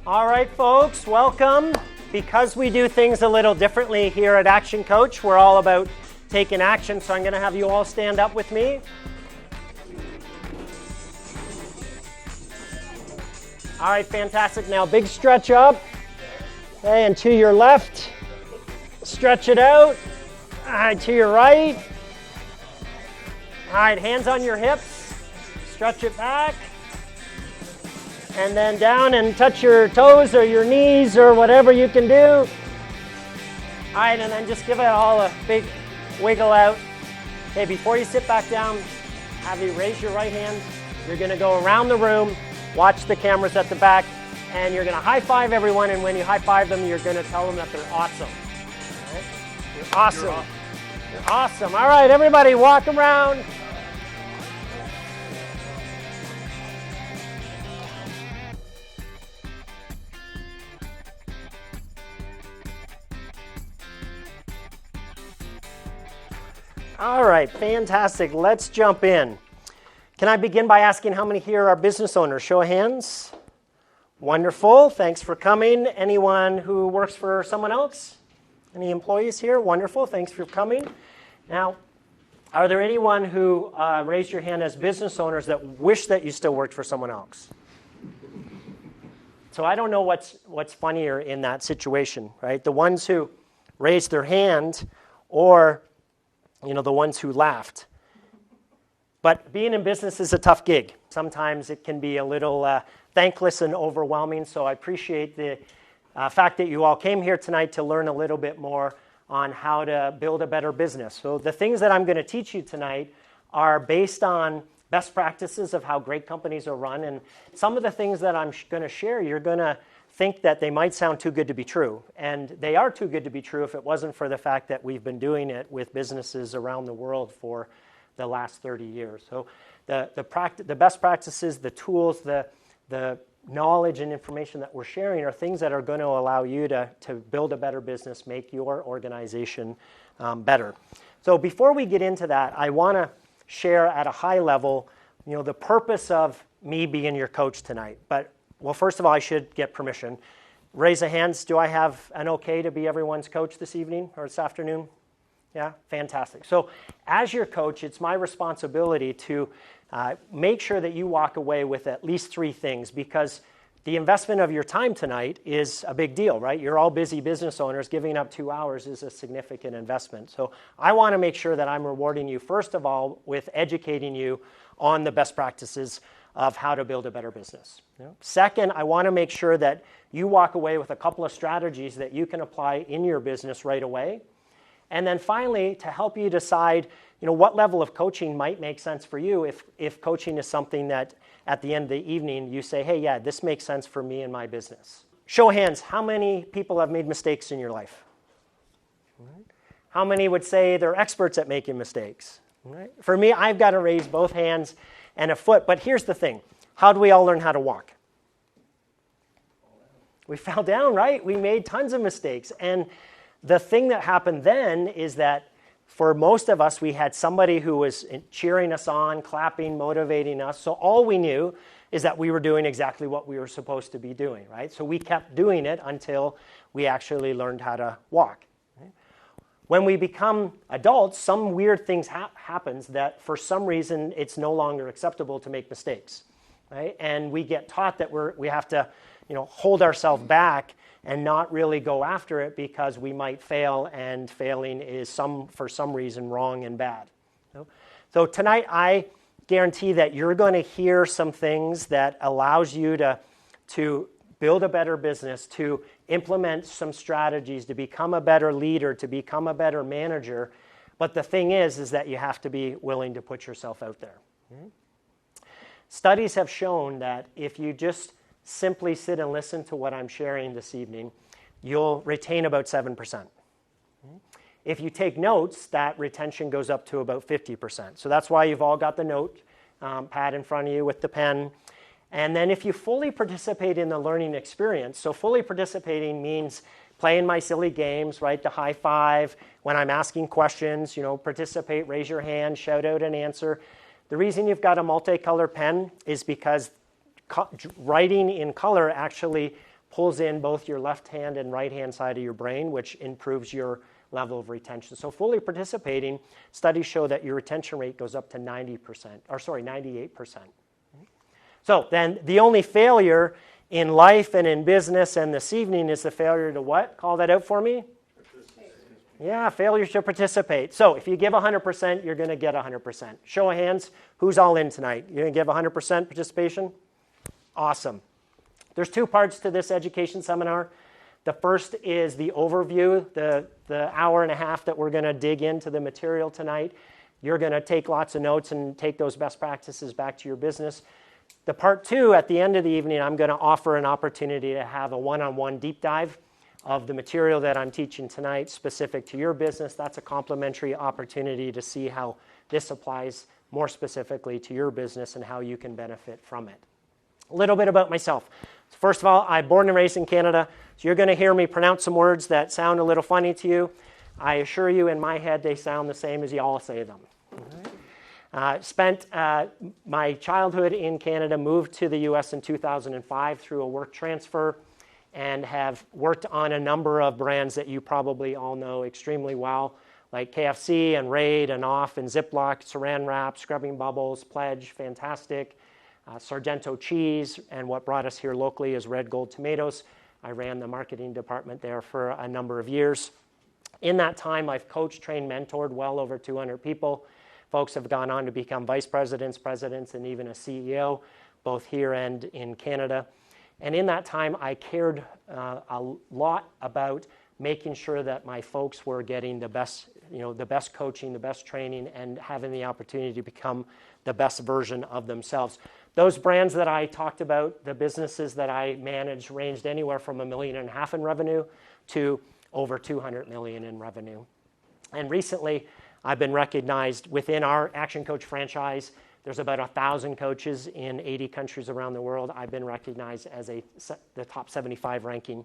All right, folks, welcome. Because we do things a little differently here at Action Coach, we're all about taking action, so I'm going to have you all stand up with me. All right, fantastic. Now, big stretch up. Okay, and to your left, stretch it out. All right, to your right. All right, hands on your hips. Stretch it back. And then down and touch your toes or your knees or whatever you can do. All right, and then just give it all a big wiggle out. Okay, before you sit back down, have you raise your right hand. You're going to go around the room, watch the cameras at the back, and you're going to high five everyone. And when you high five them, you're going to tell them that they're awesome. All right? You're awesome. You're awesome. All right, everybody, walk around. All right, fantastic. Let's jump in. Can I begin by asking how many here are business owners? Show of hands. Wonderful. Thanks for coming. Anyone who works for someone else? Any employees here? Wonderful. Thanks for coming. Now, are there anyone who raised your hand as business owners that wish that you still worked for someone else? So I don't know what's funnier in that situation, right? The ones who raised their hand or the ones who laughed. But being in business is a tough gig. Sometimes it can be a little thankless and overwhelming, so I appreciate the fact that you all came here tonight to learn a little bit more on how to build a better business. So the things that I'm going to teach you tonight are based on best practices of how great companies are run, and some of the things that I'm going to share, you're going to think that they might sound too good to be true. And they are too good to be true if it wasn't for the fact that we've been doing it with businesses around the world for the last 30 years. So the best practices, the tools, the knowledge and information that we're sharing are things that are going to allow you to build a better business, make your organization better. So before we get into that, I want to share at a high level, the purpose of me being your coach tonight. Well, first of all, I should get permission. Raise of hands. Do I have an okay to be everyone's coach this evening or this afternoon? Yeah, fantastic. So as your coach, it's my responsibility to make sure that you walk away with at least 3 things, because the investment of your time tonight is a big deal, right? You're all busy business owners. Giving up 2 hours is a significant investment. So I want to make sure that I'm rewarding you, first of all, with educating you on the best practices of how to build a better business. Second, I want to make sure that you walk away with a couple of strategies that you can apply in your business right away. And then finally, to help you decide, what level of coaching might make sense for you if coaching is something that at the end of the evening you say, hey, yeah, this makes sense for me and my business. Show of hands, how many people have made mistakes in your life? How many would say they're experts at making mistakes? For me, I've got to raise both hands and a foot. But here's the thing. How do we all learn how to walk? We fell down, right? We made tons of mistakes. And the thing that happened then is that for most of us, we had somebody who was cheering us on, clapping, motivating us. So all we knew is that we were doing exactly what we were supposed to be doing, right? So we kept doing it until we actually learned how to walk. When we become adults, some weird things happens that for some reason it's no longer acceptable to make mistakes, right? And we get taught that we have to, hold ourselves back and not really go after it because we might fail, and failing is for some reason wrong and bad. So tonight I guarantee that you're going to hear some things that allows you to build a better business, to implement some strategies, to become a better leader, to become a better manager. But the thing is that you have to be willing to put yourself out there. Studies have shown that if you just simply sit and listen to what I'm sharing this evening, you'll retain about 7%. If you take notes, that retention goes up to about 50%. So that's why you've all got the note pad in front of you with the pen. And then if you fully participate in the learning experience, so fully participating means playing my silly games, right? The high five, when I'm asking questions, participate, raise your hand, shout out an answer. The reason you've got a multicolor pen is because writing in color actually pulls in both your left hand and right hand side of your brain, which improves your level of retention. So fully participating, studies show that your retention rate goes up to 98%. So then the only failure in life and in business and this evening is the failure to what? Call that out for me. Yeah, failure to participate. So if you give 100%, you're going to get 100%. Show of hands, who's all in tonight? You're going to give 100% participation? Awesome. There's two parts to this education seminar. The first is the overview, the hour and a half that we're going to dig into the material tonight. You're going to take lots of notes and take those best practices back to your business. The part two, at the end of the evening, I'm going to offer an opportunity to have a one-on-one deep dive of the material that I'm teaching tonight specific to your business. That's a complimentary opportunity to see how this applies more specifically to your business and how you can benefit from it. A little bit about myself. First of all, I'm born and raised in Canada, so you're going to hear me pronounce some words that sound a little funny to you. I assure you, in my head, they sound the same as you all say them. Spent my childhood in Canada, moved to the U.S. in 2005 through a work transfer, and have worked on a number of brands that you probably all know extremely well, like KFC and Raid and Off and Ziploc, Saran Wrap, Scrubbing Bubbles, Pledge, Fantastic, Sargento Cheese, and what brought us here locally is Red Gold Tomatoes. I ran the marketing department there for a number of years. In that time, I've coached, trained, mentored well over 200 people. Folks have gone on to become vice presidents, presidents, and even a CEO, both here and in Canada. And in that time, I cared a lot about making sure that my folks were getting the best coaching, the best training, and having the opportunity to become the best version of themselves. Those brands that I talked about, the businesses that I managed, ranged anywhere from $1.5 million in revenue to over $200 million in revenue. And recently, I've been recognized within our ActionCOACH franchise. There's about 1,000 coaches in 80 countries around the world. I've been recognized as the top 75 ranking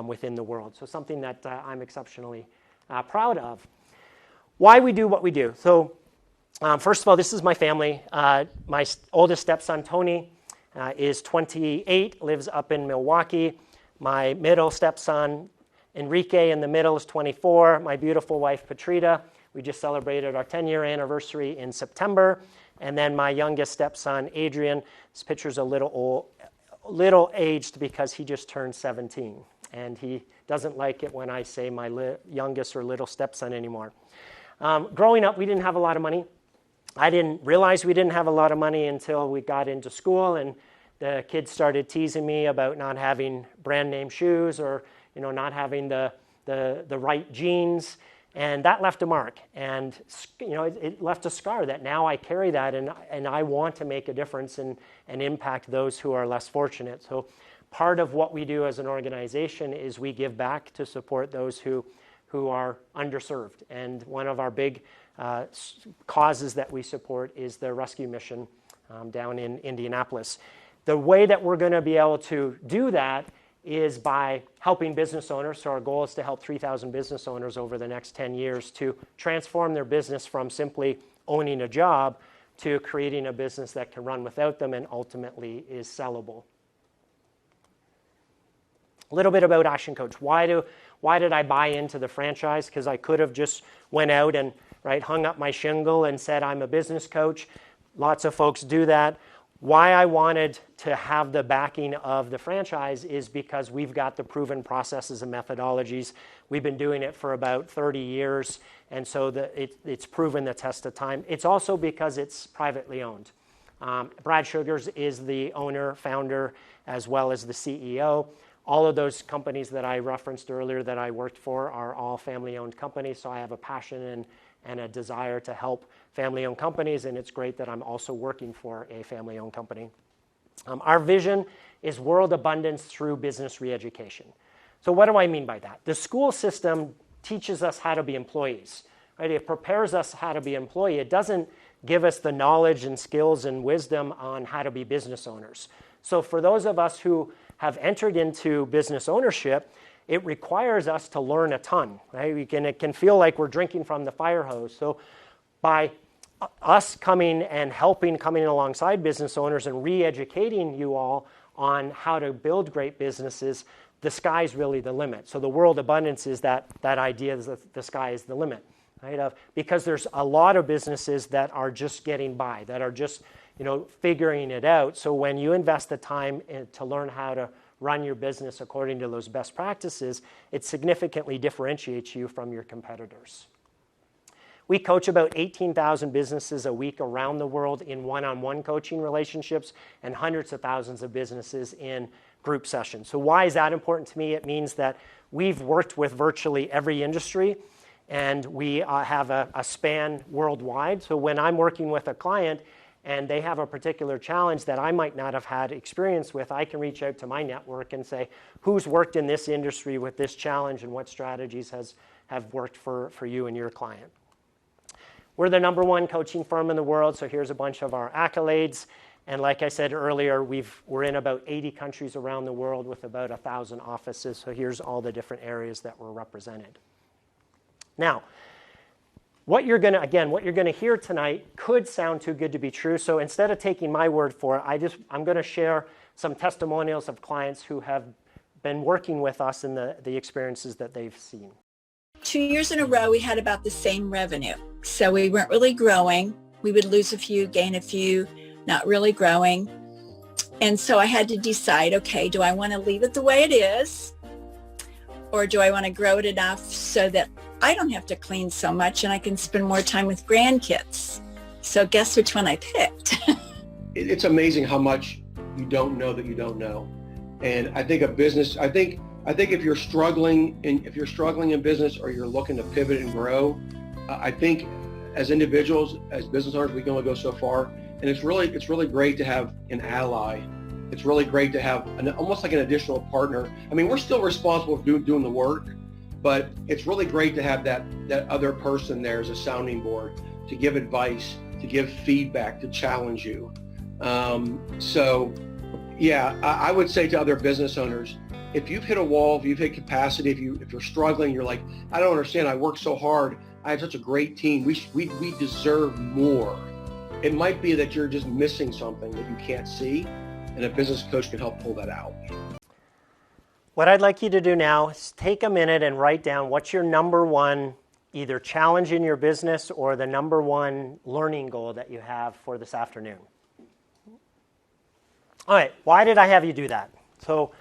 within the world. So something that I'm exceptionally proud of. Why we do what we do. So first of all, this is my family. My oldest stepson, Tony, is 28, lives up in Milwaukee. My middle stepson, Enrique, in the middle, is 24. My beautiful wife, Patrita. We just celebrated our 10-year anniversary in September. And then my youngest stepson, Adrian. This picture's a little aged because he just turned 17. And he doesn't like it when I say my youngest or little stepson anymore. Growing up, we didn't have a lot of money. I didn't realize we didn't have a lot of money until we got into school, and the kids started teasing me about not having brand name shoes or not having the right jeans. And that left a mark, and it left a scar that now I carry that, and I want to make a difference and impact those who are less fortunate. So part of what we do as an organization is we give back to support those who are underserved. And one of our big causes that we support is the rescue mission down in Indianapolis. The way that we're going to be able to do that is by helping business owners. So our goal is to help 3,000 business owners over the next 10 years to transform their business from simply owning a job to creating a business that can run without them and ultimately is sellable. A little bit about ActionCOACH. Why did I buy into the franchise? Because I could have just went out and hung up my shingle and said I'm a business coach. Lots of folks do that. Why I wanted to have the backing of the franchise is because we've got the proven processes and methodologies. We've been doing it for about 30 years, and so it's proven the test of time. It's also because it's privately owned. Brad Sugars is the owner, founder, as well as the CEO. All of those companies that I referenced earlier that I worked for are all family-owned companies, so I have a passion and a desire to help family-owned companies, and it's great that I'm also working for a family-owned company. Our vision is world abundance through business re-education. So what do I mean by that? The school system teaches us how to be employees. It prepares us how to be employee. It doesn't give us the knowledge and skills and wisdom on how to be business owners. So for those of us who have entered into business ownership, it requires us to learn a ton. It can feel like we're drinking from the fire hose. So by us coming alongside business owners and re-educating you all on how to build great businesses, the sky's really the limit. So the world abundance is that idea that the sky is the limit, right? Because there's a lot of businesses that are just getting by, that are just figuring it out. So when you invest the time to learn how to run your business according to those best practices, it significantly differentiates you from your competitors. We coach about 18,000 businesses a week around the world in one-on-one coaching relationships and hundreds of thousands of businesses in group sessions. So why is that important to me? It means that we've worked with virtually every industry, and we have a span worldwide. So when I'm working with a client and they have a particular challenge that I might not have had experience with, I can reach out to my network and say, who's worked in this industry with this challenge and what strategies have worked for you and your client? We're the #1 coaching firm in the world, so here's a bunch of our accolades. And like I said earlier, we're in about 80 countries around the world with about 1,000 offices. So here's all the different areas that we're represented. Now, what you're going to hear tonight could sound too good to be true. So instead of taking my word for it, I'm going to share some testimonials of clients who have been working with us and the experiences that they've seen. 2 years in a row, we had about the same revenue. So we weren't really growing. We would lose a few, gain a few, not really growing. And so I had to decide, okay, do I want to leave it the way it is? Or do I want to grow it enough so that I don't have to clean so much and I can spend more time with grandkids? So guess which one I picked? It's amazing how much you don't know that you don't know. And I think I think if you're struggling in business or you're looking to pivot and grow, I think as individuals, as business owners, we can only go so far. And it's really great to have an ally. It's really great to have almost like an additional partner. I mean, we're still responsible for doing the work, but it's really great to have that other person there as a sounding board to give advice, to give feedback, to challenge you. So yeah, I would say to other business owners, if you've hit a wall, if you've hit capacity, if you're struggling, you're like, I don't understand, I work so hard, I have such a great team, we deserve more. It might be that you're just missing something that you can't see, and a business coach can help pull that out. What I'd like you to do now is take a minute and write down what's your #1 either challenge in your business or the #1 learning goal that you have for this afternoon. All right, why did I have you do that? So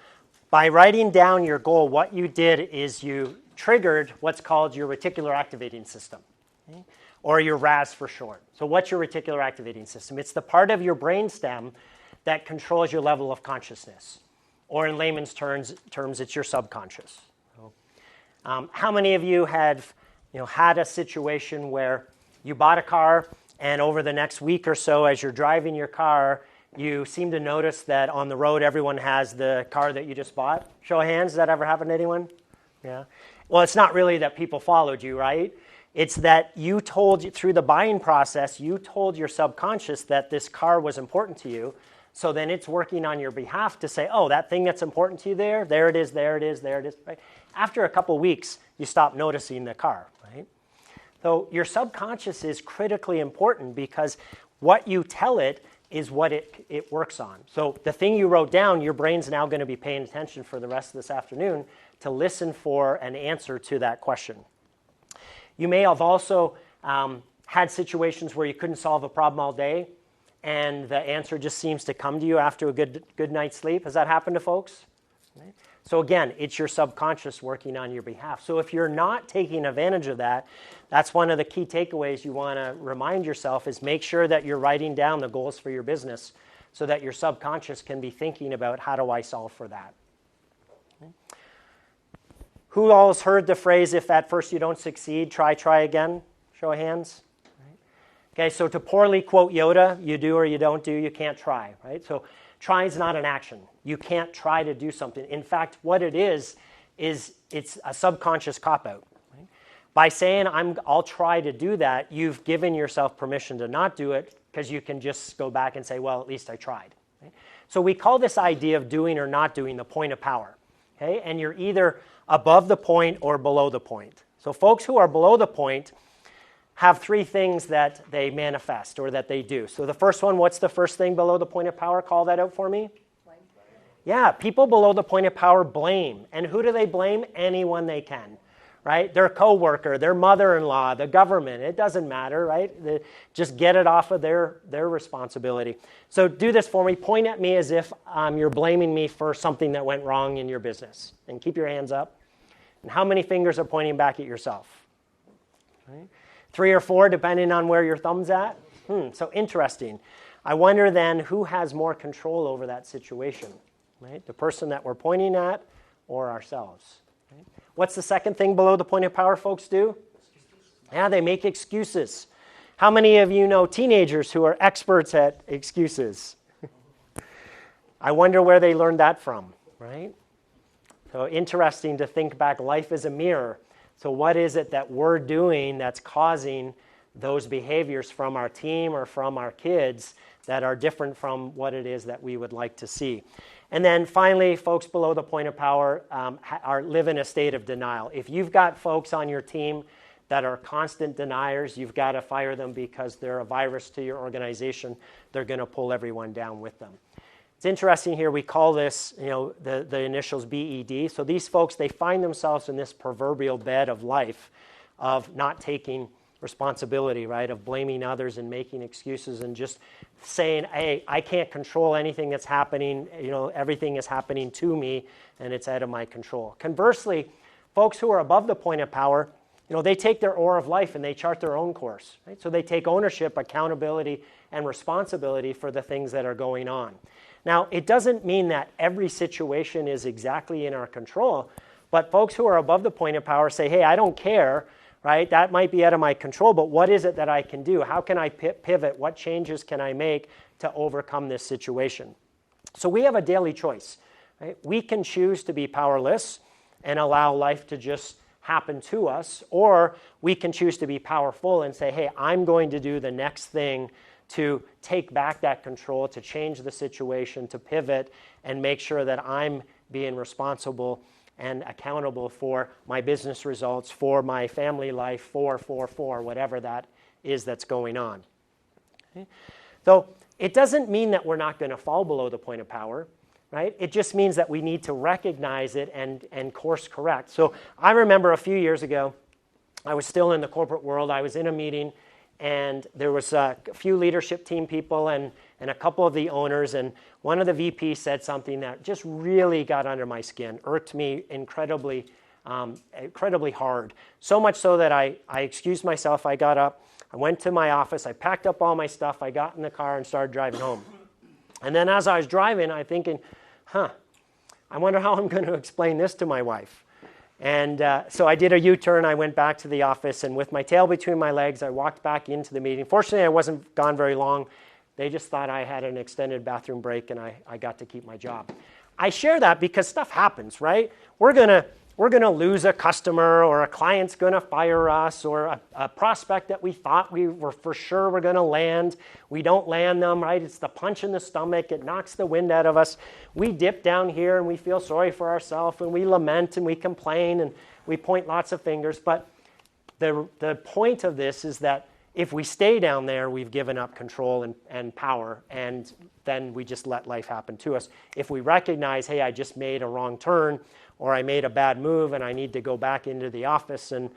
by writing down your goal, what you did is you triggered what's called your reticular activating system, okay? Or your RAS for short. So what's your reticular activating system? It's the part of your brainstem that controls your level of consciousness. Or in layman's terms, it's your subconscious. How many of you have had a situation where you bought a car and over the next week or so as you're driving your car, you seem to notice that on the road everyone has the car that you just bought? Show of hands, does that ever happen to anyone? Yeah. Well, it's not really that people followed you, right? It's that you through the buying process, you told your subconscious that this car was important to you. So then it's working on your behalf to say, oh, that thing that's important to you there it is, there it is, there it is. Right? After a couple weeks, you stop noticing the car, right? So your subconscious is critically important because what you tell it is what it works on. So the thing you wrote down, your brain's now going to be paying attention for the rest of this afternoon to listen for an answer to that question. You may have also had situations where you couldn't solve a problem all day and the answer just seems to come to you after a good night's sleep. Has that happened to folks? Right? So again, it's your subconscious working on your behalf. So if you're not taking advantage of that, that's one of the key takeaways you want to remind yourself is make sure that you're writing down the goals for your business so that your subconscious can be thinking about how do I solve for that. Okay. Who all has heard the phrase, if at first you don't succeed, try again? Show of hands. Right. Okay, so to poorly quote Yoda, you do or you don't do, you can't try, right? So trying is not an action. You can't try to do something. In fact, what it is it's a subconscious cop-out. Right? By saying, I'll try to do that, you've given yourself permission to not do it because you can just go back and say, well, at least I tried. Right? So we call this idea of doing or not doing the point of power. Okay? And you're either above the point or below the point. So folks who are below the point have 3 things that they manifest or that they do. So the first one, what's the first thing below the point of power? Call that out for me. Yeah, people below the point of power blame. And who do they blame? Anyone they can, right? Their coworker, their mother-in-law, the government. It doesn't matter, right? Just get it off of their responsibility. So do this for me. Point at me as if you're blaming me for something that went wrong in your business. And keep your hands up. And how many fingers are pointing back at yourself? Right? 3 or 4, depending on where your thumb's at. So interesting. I wonder then who has more control over that situation, right? The person that we're pointing at or ourselves. Right? What's the second thing below the point of power folks do? Yeah, they make excuses. How many of you know teenagers who are experts at excuses? I wonder where they learned that from, right? So interesting to think back. Life is a mirror. So what is it that we're doing that's causing those behaviors from our team or from our kids that are different from what it is that we would like to see? And then finally, folks below the point of power live in a state of denial. If you've got folks on your team that are constant deniers, you've got to fire them because they're a virus to your organization. They're going to pull everyone down with them. It's interesting here, we call this, the initials BED. So these folks, they find themselves in this proverbial bed of life of not taking responsibility, right, of blaming others and making excuses and just saying, hey, I can't control anything that's happening. Everything is happening to me and it's out of my control. Conversely, folks who are above the point of power, they take their oar of life and they chart their own course, right? So they take ownership, accountability, and responsibility for the things that are going on. Now, it doesn't mean that every situation is exactly in our control, but folks who are above the point of power say, hey, I don't care, right? That might be out of my control, but what is it that I can do? How can I pivot? What changes can I make to overcome this situation? So we have a daily choice, right? We can choose to be powerless and allow life to just happen to us, or we can choose to be powerful and say, hey, I'm going to do the next thing to take back that control, to change the situation, to pivot, and make sure that I'm being responsible and accountable for my business results, for my family life, for whatever that is that's going on. Okay? So it doesn't mean that we're not going to fall below the point of power, right? It just means that we need to recognize it and course correct. So I remember a few years ago, I was still in the corporate world. I was in a meeting, and there was a few leadership team people and a couple of the owners, and one of the VPs said something that just really got under my skin, irked me incredibly hard. So much so that I excused myself. I got up, I went to my office, I packed up all my stuff, I got in the car and started driving home. And then as I was driving, I'm thinking, I wonder how I'm going to explain this to my wife. And so I did a U-turn. I went back to the office, and with my tail between my legs, I walked back into the meeting. Fortunately, I wasn't gone very long. They just thought I had an extended bathroom break, and I got to keep my job. I share that because stuff happens, right? We're gonna lose a customer, or a client's gonna fire us, or a prospect that we thought we were for sure we're gonna land. We don't land them, right? It's the punch in the stomach. It knocks the wind out of us. We dip down here and we feel sorry for ourselves, and we lament and we complain and we point lots of fingers. But the point of this is that if we stay down there, we've given up control and power, and then we just let life happen to us. If we recognize, hey, I just made a wrong turn, or I made a bad move and I need to go back into the office and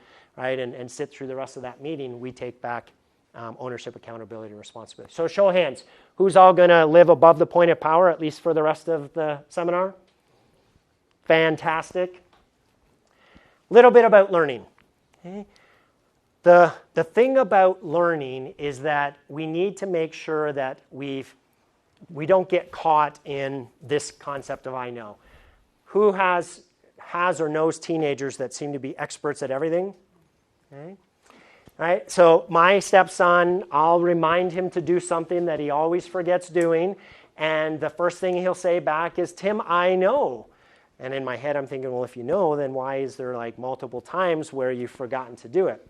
sit through the rest of that meeting, we take back ownership, accountability, and responsibility. So show of hands, who's all going to live above the point of power, at least for the rest of the seminar? Fantastic. Little bit about learning. Okay? The thing about learning is that we need to make sure that we don't get caught in this concept of I know. Who has or knows teenagers that seem to be experts at everything? Okay. Right? So my stepson, I'll remind him to do something that he always forgets doing, and the first thing he'll say back is, Tim, I know. And in my head I'm thinking, well, if you know, then why is there like multiple times where you've forgotten to do it?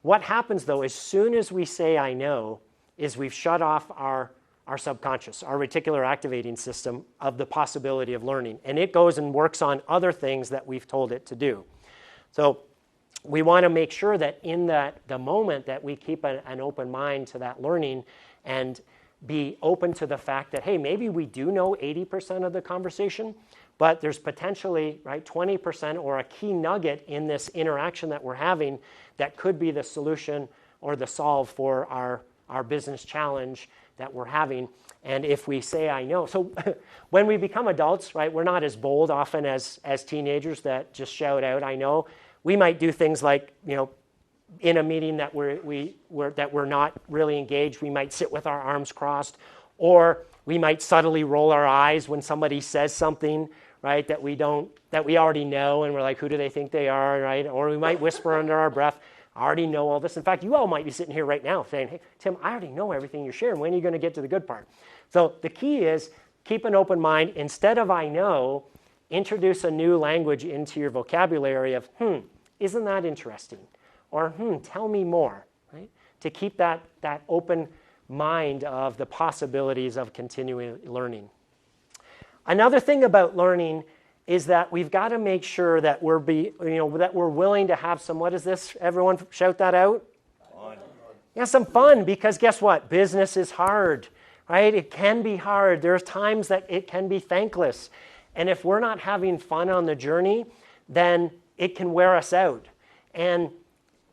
What happens though, as soon as we say I know, is we've shut off our subconscious, our reticular activating system of the possibility of learning. And it goes and works on other things that we've told it to do. So we want to make sure that in the moment that we keep an open mind to that learning, and be open to the fact that, hey, maybe we do know 80% of the conversation, but there's potentially, right, 20% or a key nugget in this interaction that we're having that could be the solution or the solve for our business challenge that we're having. And if we say, I know. So when we become adults, right, we're not as bold often as teenagers that just shout out, I know. We might do things like, in a meeting that we're not really engaged, we might sit with our arms crossed, or we might subtly roll our eyes when somebody says something, right, that we already know, and we're like, who do they think they are, right? Or we might whisper under our breath, I already know all this. In fact, you all might be sitting here right now saying, hey, Tim, I already know everything you're sharing. When are you going to get to the good part? So the key is keep an open mind. Instead of I know, introduce a new language into your vocabulary of, isn't that interesting? Or, tell me more, right? To keep that open mind of the possibilities of continuing learning. Another thing about learning is that we've got to make sure that we're willing to have some, what is this? Everyone shout that out? Fun. Yeah, some fun, because guess what? Business is hard, right? It can be hard. There's times that it can be thankless. And if we're not having fun on the journey, then it can wear us out. And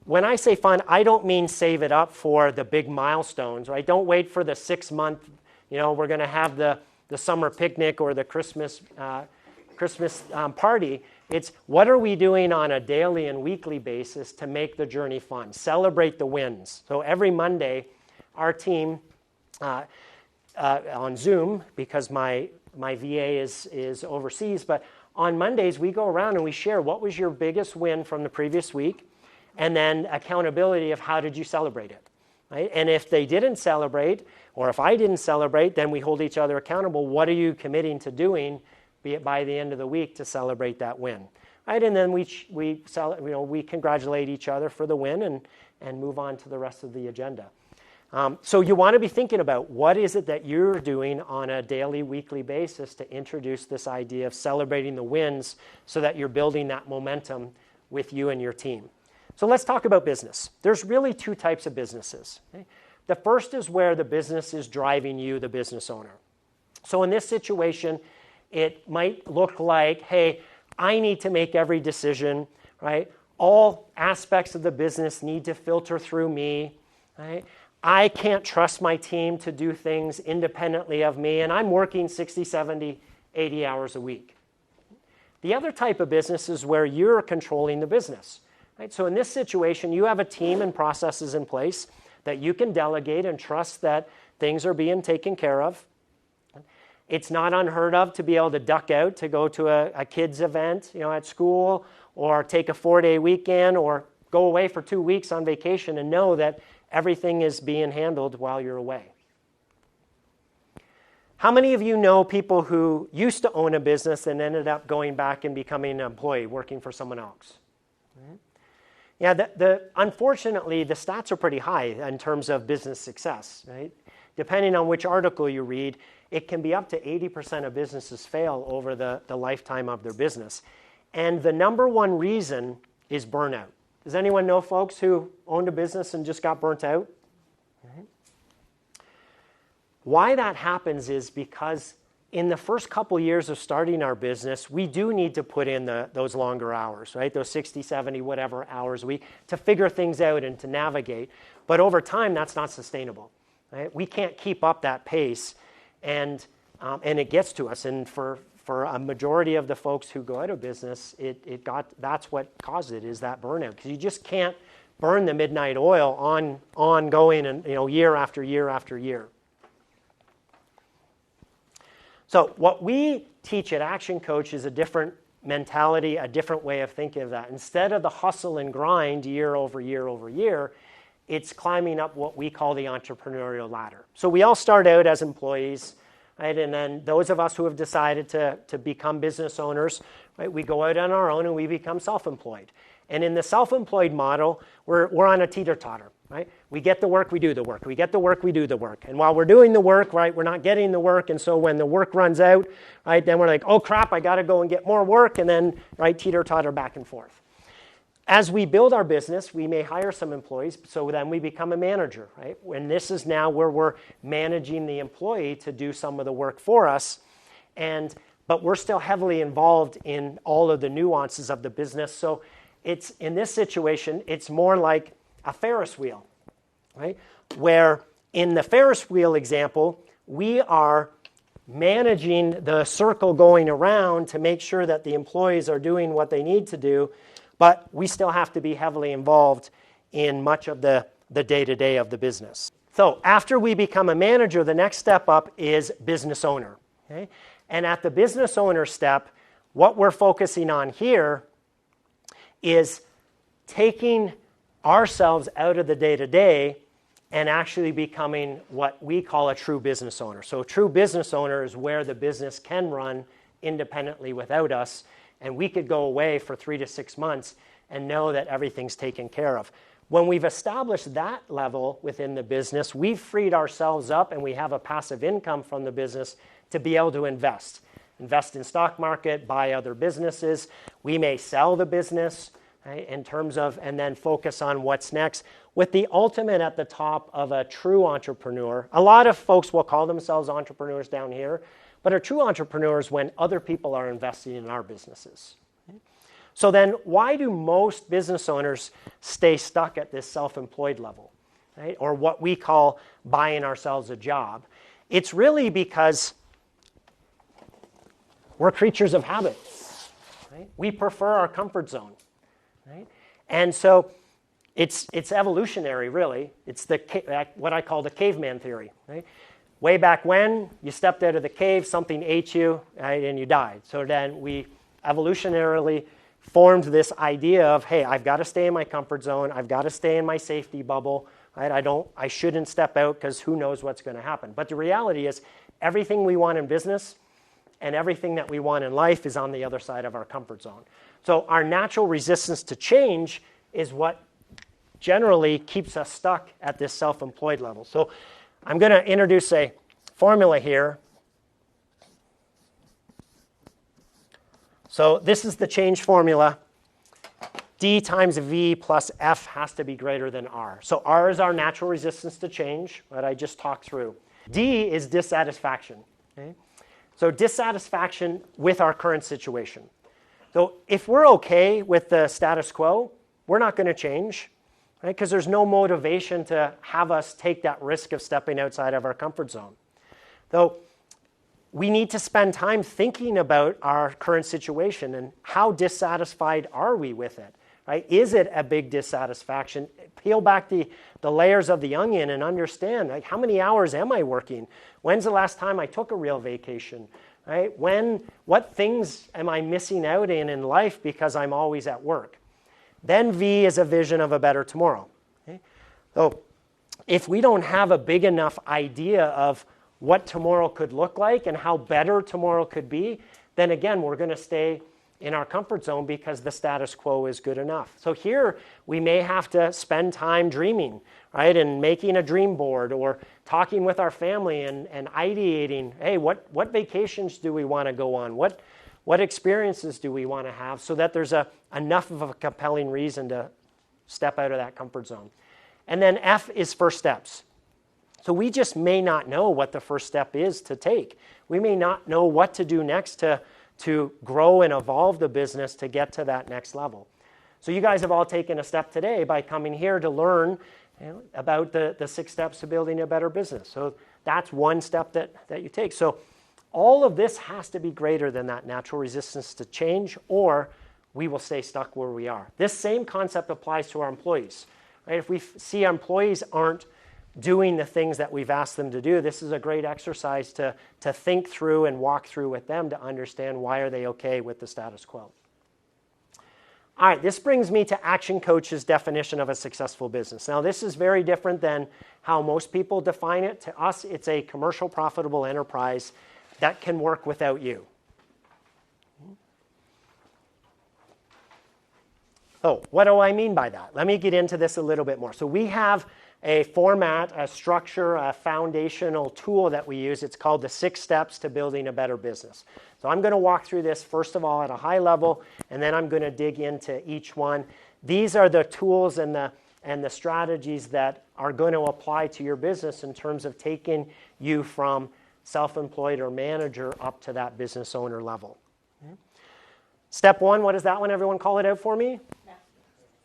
when I say fun, I don't mean save it up for the big milestones, right? Don't wait for the 6 month, we're going to have the summer picnic or the Christmas party. It's what are we doing on a daily and weekly basis to make the journey fun? Celebrate the wins. So every Monday, our team on Zoom, because my VA is overseas, but on Mondays we go around and we share what was your biggest win from the previous week, and then accountability of how did you celebrate it, right? And if they didn't celebrate, or if I didn't celebrate, then we hold each other accountable. What are you committing to doing, be it by the end of the week, to celebrate that win, right? And then we congratulate each other for the win and move on to the rest of the agenda. So you want to be thinking about what is it that you're doing on a daily, weekly basis to introduce this idea of celebrating the wins so that you're building that momentum with you and your team. So let's talk about business. There's really two types of businesses. Okay? The first is where the business is driving you, the business owner. So in this situation, it might look like, hey, I need to make every decision, right? All aspects of the business need to filter through me, right? I can't trust my team to do things independently of me, and I'm working 60, 70, 80 hours a week. The other type of business is where you're controlling the business. Right? So in this situation, you have a team and processes in place that you can delegate and trust that things are being taken care of. It's not unheard of to be able to duck out to go to a kids event, at school, or take a 4-day weekend, or go away for 2 weeks on vacation and know that everything is being handled while you're away. How many of you know people who used to own a business and ended up going back and becoming an employee, working for someone else? Right? Yeah, unfortunately, the stats are pretty high in terms of business success, right? Depending on which article you read, it can be up to 80% of businesses fail over the lifetime of their business. And the number one reason is burnout. Does anyone know folks who owned a business and just got burnt out? Right. Why that happens is because in the first couple years of starting our business, we do need to put in those longer hours, right? Those 60, 70, whatever hours a week to figure things out and to navigate. But over time, that's not sustainable, right? We can't keep up that pace, and it gets to us. And for a majority of the folks who go out of business, that's what caused it, is that burnout. Because you just can't burn the midnight oil ongoing and year after year after year. So what we teach at ActionCOACH is a different mentality, a different way of thinking of that. Instead of the hustle and grind year over year over year, it's climbing up what we call the entrepreneurial ladder. So we all start out as employees, right? And then those of us who have decided to become business owners, right, we go out on our own and we become self-employed. And in the self-employed model, we're on a teeter-totter, right? We get the work, we do the work. We get the work, we do the work. And while we're doing the work, right, we're not getting the work. And so when the work runs out, right, then we're like, oh crap, I got to go and get more work. And then, right, teeter-totter back and forth. As we build our business, we may hire some employees, so then we become a manager, right? And this is now where we're managing the employee to do some of the work for us, but we're still heavily involved in all of the nuances of the business. So it's, in this situation, it's more like a Ferris wheel, right? Where in the Ferris wheel example, we are managing the circle going around to make sure that the employees are doing what they need to do, but we still have to be heavily involved in much of the day-to-day of the business. So after we become a manager, the next step up is business owner. Okay? And at the business owner step, what we're focusing on here is taking ourselves out of the day-to-day and actually becoming what we call a true business owner. So a true business owner is where the business can run independently without us, and we could go away for 3 to 6 months and know that everything's taken care of. When we've established that level within the business, we've freed ourselves up and we have a passive income from the business to be able to invest. Invest in stock market, buy other businesses. We may sell the business, right, in terms of, and then focus on what's next, with the ultimate at the top of a true entrepreneur. A lot of folks will call themselves entrepreneurs down here, but are true entrepreneurs when other people are investing in our businesses. So then why do most business owners stay stuck at this self-employed level, right? Or what we call buying ourselves a job? It's really because we're creatures of habit, right? We prefer our comfort zone, right? And so it's evolutionary, really. It's what I call the caveman theory, right? Way back when, you stepped out of the cave, something ate you, right, and you died. So then we evolutionarily formed this idea of, hey, I've got to stay in my comfort zone. I've got to stay in my safety bubble. Right? I shouldn't step out because who knows what's going to happen. But the reality is everything we want in business and everything that we want in life is on the other side of our comfort zone. So our natural resistance to change is what generally keeps us stuck at this self-employed level. So I'm going to introduce a formula here. So this is the change formula. D times V plus F has to be greater than R. So R is our natural resistance to change, that I just talked through. D is dissatisfaction. Okay? So dissatisfaction with our current situation. So if we're okay with the status quo, we're not going to change, right? Because there's no motivation to have us take that risk of stepping outside of our comfort zone. Though we need to spend time thinking about our current situation and how dissatisfied are we with it, right? Is it a big dissatisfaction? Peel back the layers of the onion and understand, like, how many hours am I working? When's the last time I took a real vacation, right? What things am I missing out in life because I'm always at work? Then V is a vision of a better tomorrow. Okay? So if we don't have a big enough idea of what tomorrow could look like and how better tomorrow could be, then again, we're going to stay in our comfort zone because the status quo is good enough. So here we may have to spend time dreaming, right, and making a dream board or talking with our family and ideating, hey, what vacations do we want to go on? What experiences do we want to have, so that there's enough of a compelling reason to step out of that comfort zone. And then F is first steps. So we just may not know what the first step is to take. We may not know what to do next to grow and evolve the business to get to that next level. So you guys have all taken a step today by coming here to learn, about the 6 steps to building a better business. So that's one step that you take. So all of this has to be greater than that natural resistance to change, or we will stay stuck where we are. This same concept applies to our employees. Right? If we see our employees aren't doing the things that we've asked them to do, this is a great exercise to think through and walk through with them to understand why are they okay with the status quo. All right, this brings me to ActionCOACH's definition of a successful business. Now, this is very different than how most people define it. To us, it's a commercial profitable enterprise that can work without you. So what do I mean by that? Let me get into this a little bit more. So we have a format, a structure, a foundational tool that we use. It's called the 6 Steps to Building a Better Business. So I'm going to walk through this first of all at a high level, and then I'm going to dig into each one. These are the tools and the strategies that are going to apply to your business in terms of taking you from self-employed or manager up to that business owner level. Okay. Step 1, what is that one? Everyone call it out for me?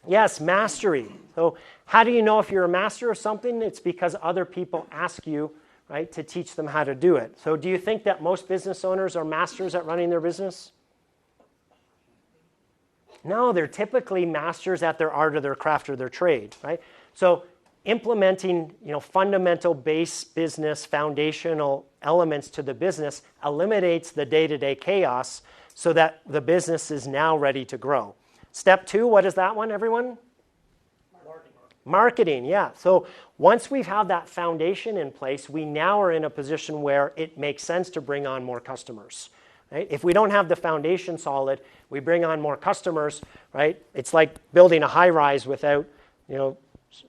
Yes, mastery. So how do you know if you're a master of something? It's because other people ask you, right, to teach them how to do it. So do you think that most business owners are masters at running their business? No, they're typically masters at their art or their craft or their trade, right? So implementing, fundamental base business foundational elements to the business eliminates the day-to-day chaos so that the business is now ready to grow. Step 2, what is that one, everyone? Marketing, yeah. So once we have that foundation in place, we now are in a position where it makes sense to bring on more customers. Right? If we don't have the foundation solid, we bring on more customers, right? It's like building a high-rise without,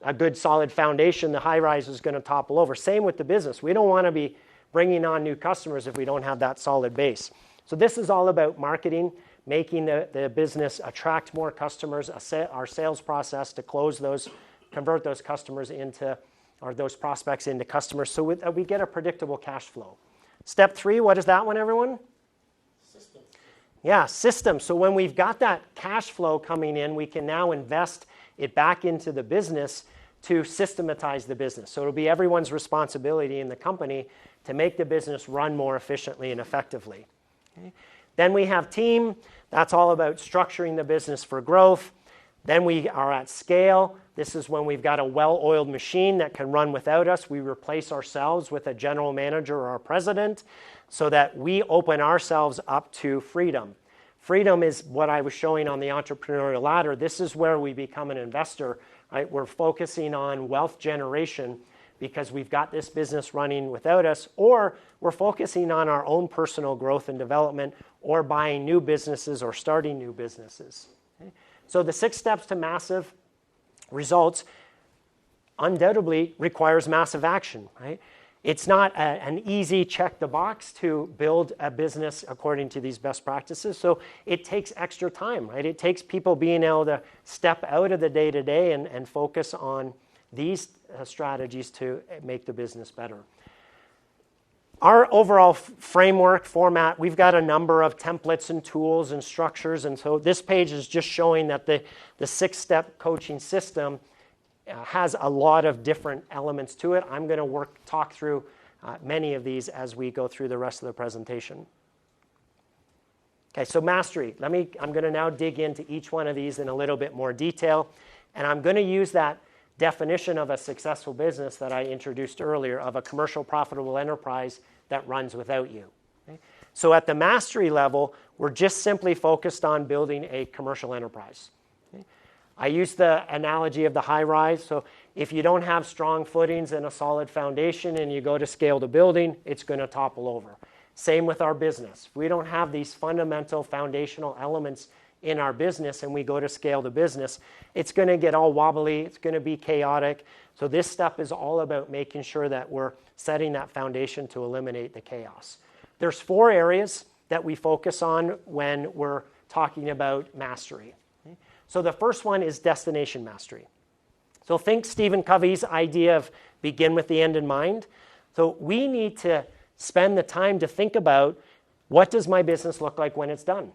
a good solid foundation. The high-rise is going to topple over. Same with the business. We don't want to be bringing on new customers if we don't have that solid base. So this is all about marketing, making the business attract more customers, our sales process to convert those customers into, or those prospects into customers so we get a predictable cash flow. Step 3, what is that one, everyone? System. Yeah, system. So when we've got that cash flow coming in, we can now invest it back into the business to systematize the business. So it'll be everyone's responsibility in the company to make the business run more efficiently and effectively. Okay? Then we have team. That's all about structuring the business for growth. Then we are at scale. This is when we've got a well-oiled machine that can run without us. We replace ourselves with a general manager or a president so that we open ourselves up to freedom. Freedom is what I was showing on the entrepreneurial ladder. This is where we become an investor, right? We're focusing on wealth generation because we've got this business running without us, or we're focusing on our own personal growth and development, or buying new businesses or starting new businesses. Okay? So the 6 steps to massive results undoubtedly requires massive action, right? It's not an easy check the box to build a business according to these best practices. So it takes extra time, right? It takes people being able to step out of the day-to-day and focus on these strategies to make the business better. Our overall framework format, we've got a number of templates and tools and structures. And so this page is just showing that the 6-step coaching system has a lot of different elements to it. I'm going to talk through many of these as we go through the rest of the presentation. Okay, so mastery. I'm going to now dig into each one of these in a little bit more detail. And I'm going to use that definition of a successful business that I introduced earlier of a commercial profitable enterprise that runs without you. Okay? So at the mastery level, we're just simply focused on building a commercial enterprise. Okay? I use the analogy of the high rise. So if you don't have strong footings and a solid foundation and you go to scale the building, it's going to topple over. Same with our business. If we don't have these fundamental foundational elements in our business and we go to scale the business, it's going to get all wobbly. It's going to be chaotic. So this step is all about making sure that we're setting that foundation to eliminate the chaos. There's 4 areas that we focus on when we're talking about mastery. Okay? So the first one is destination mastery. So think Stephen Covey's idea of begin with the end in mind. So we need to spend the time to think about what does my business look like when it's done?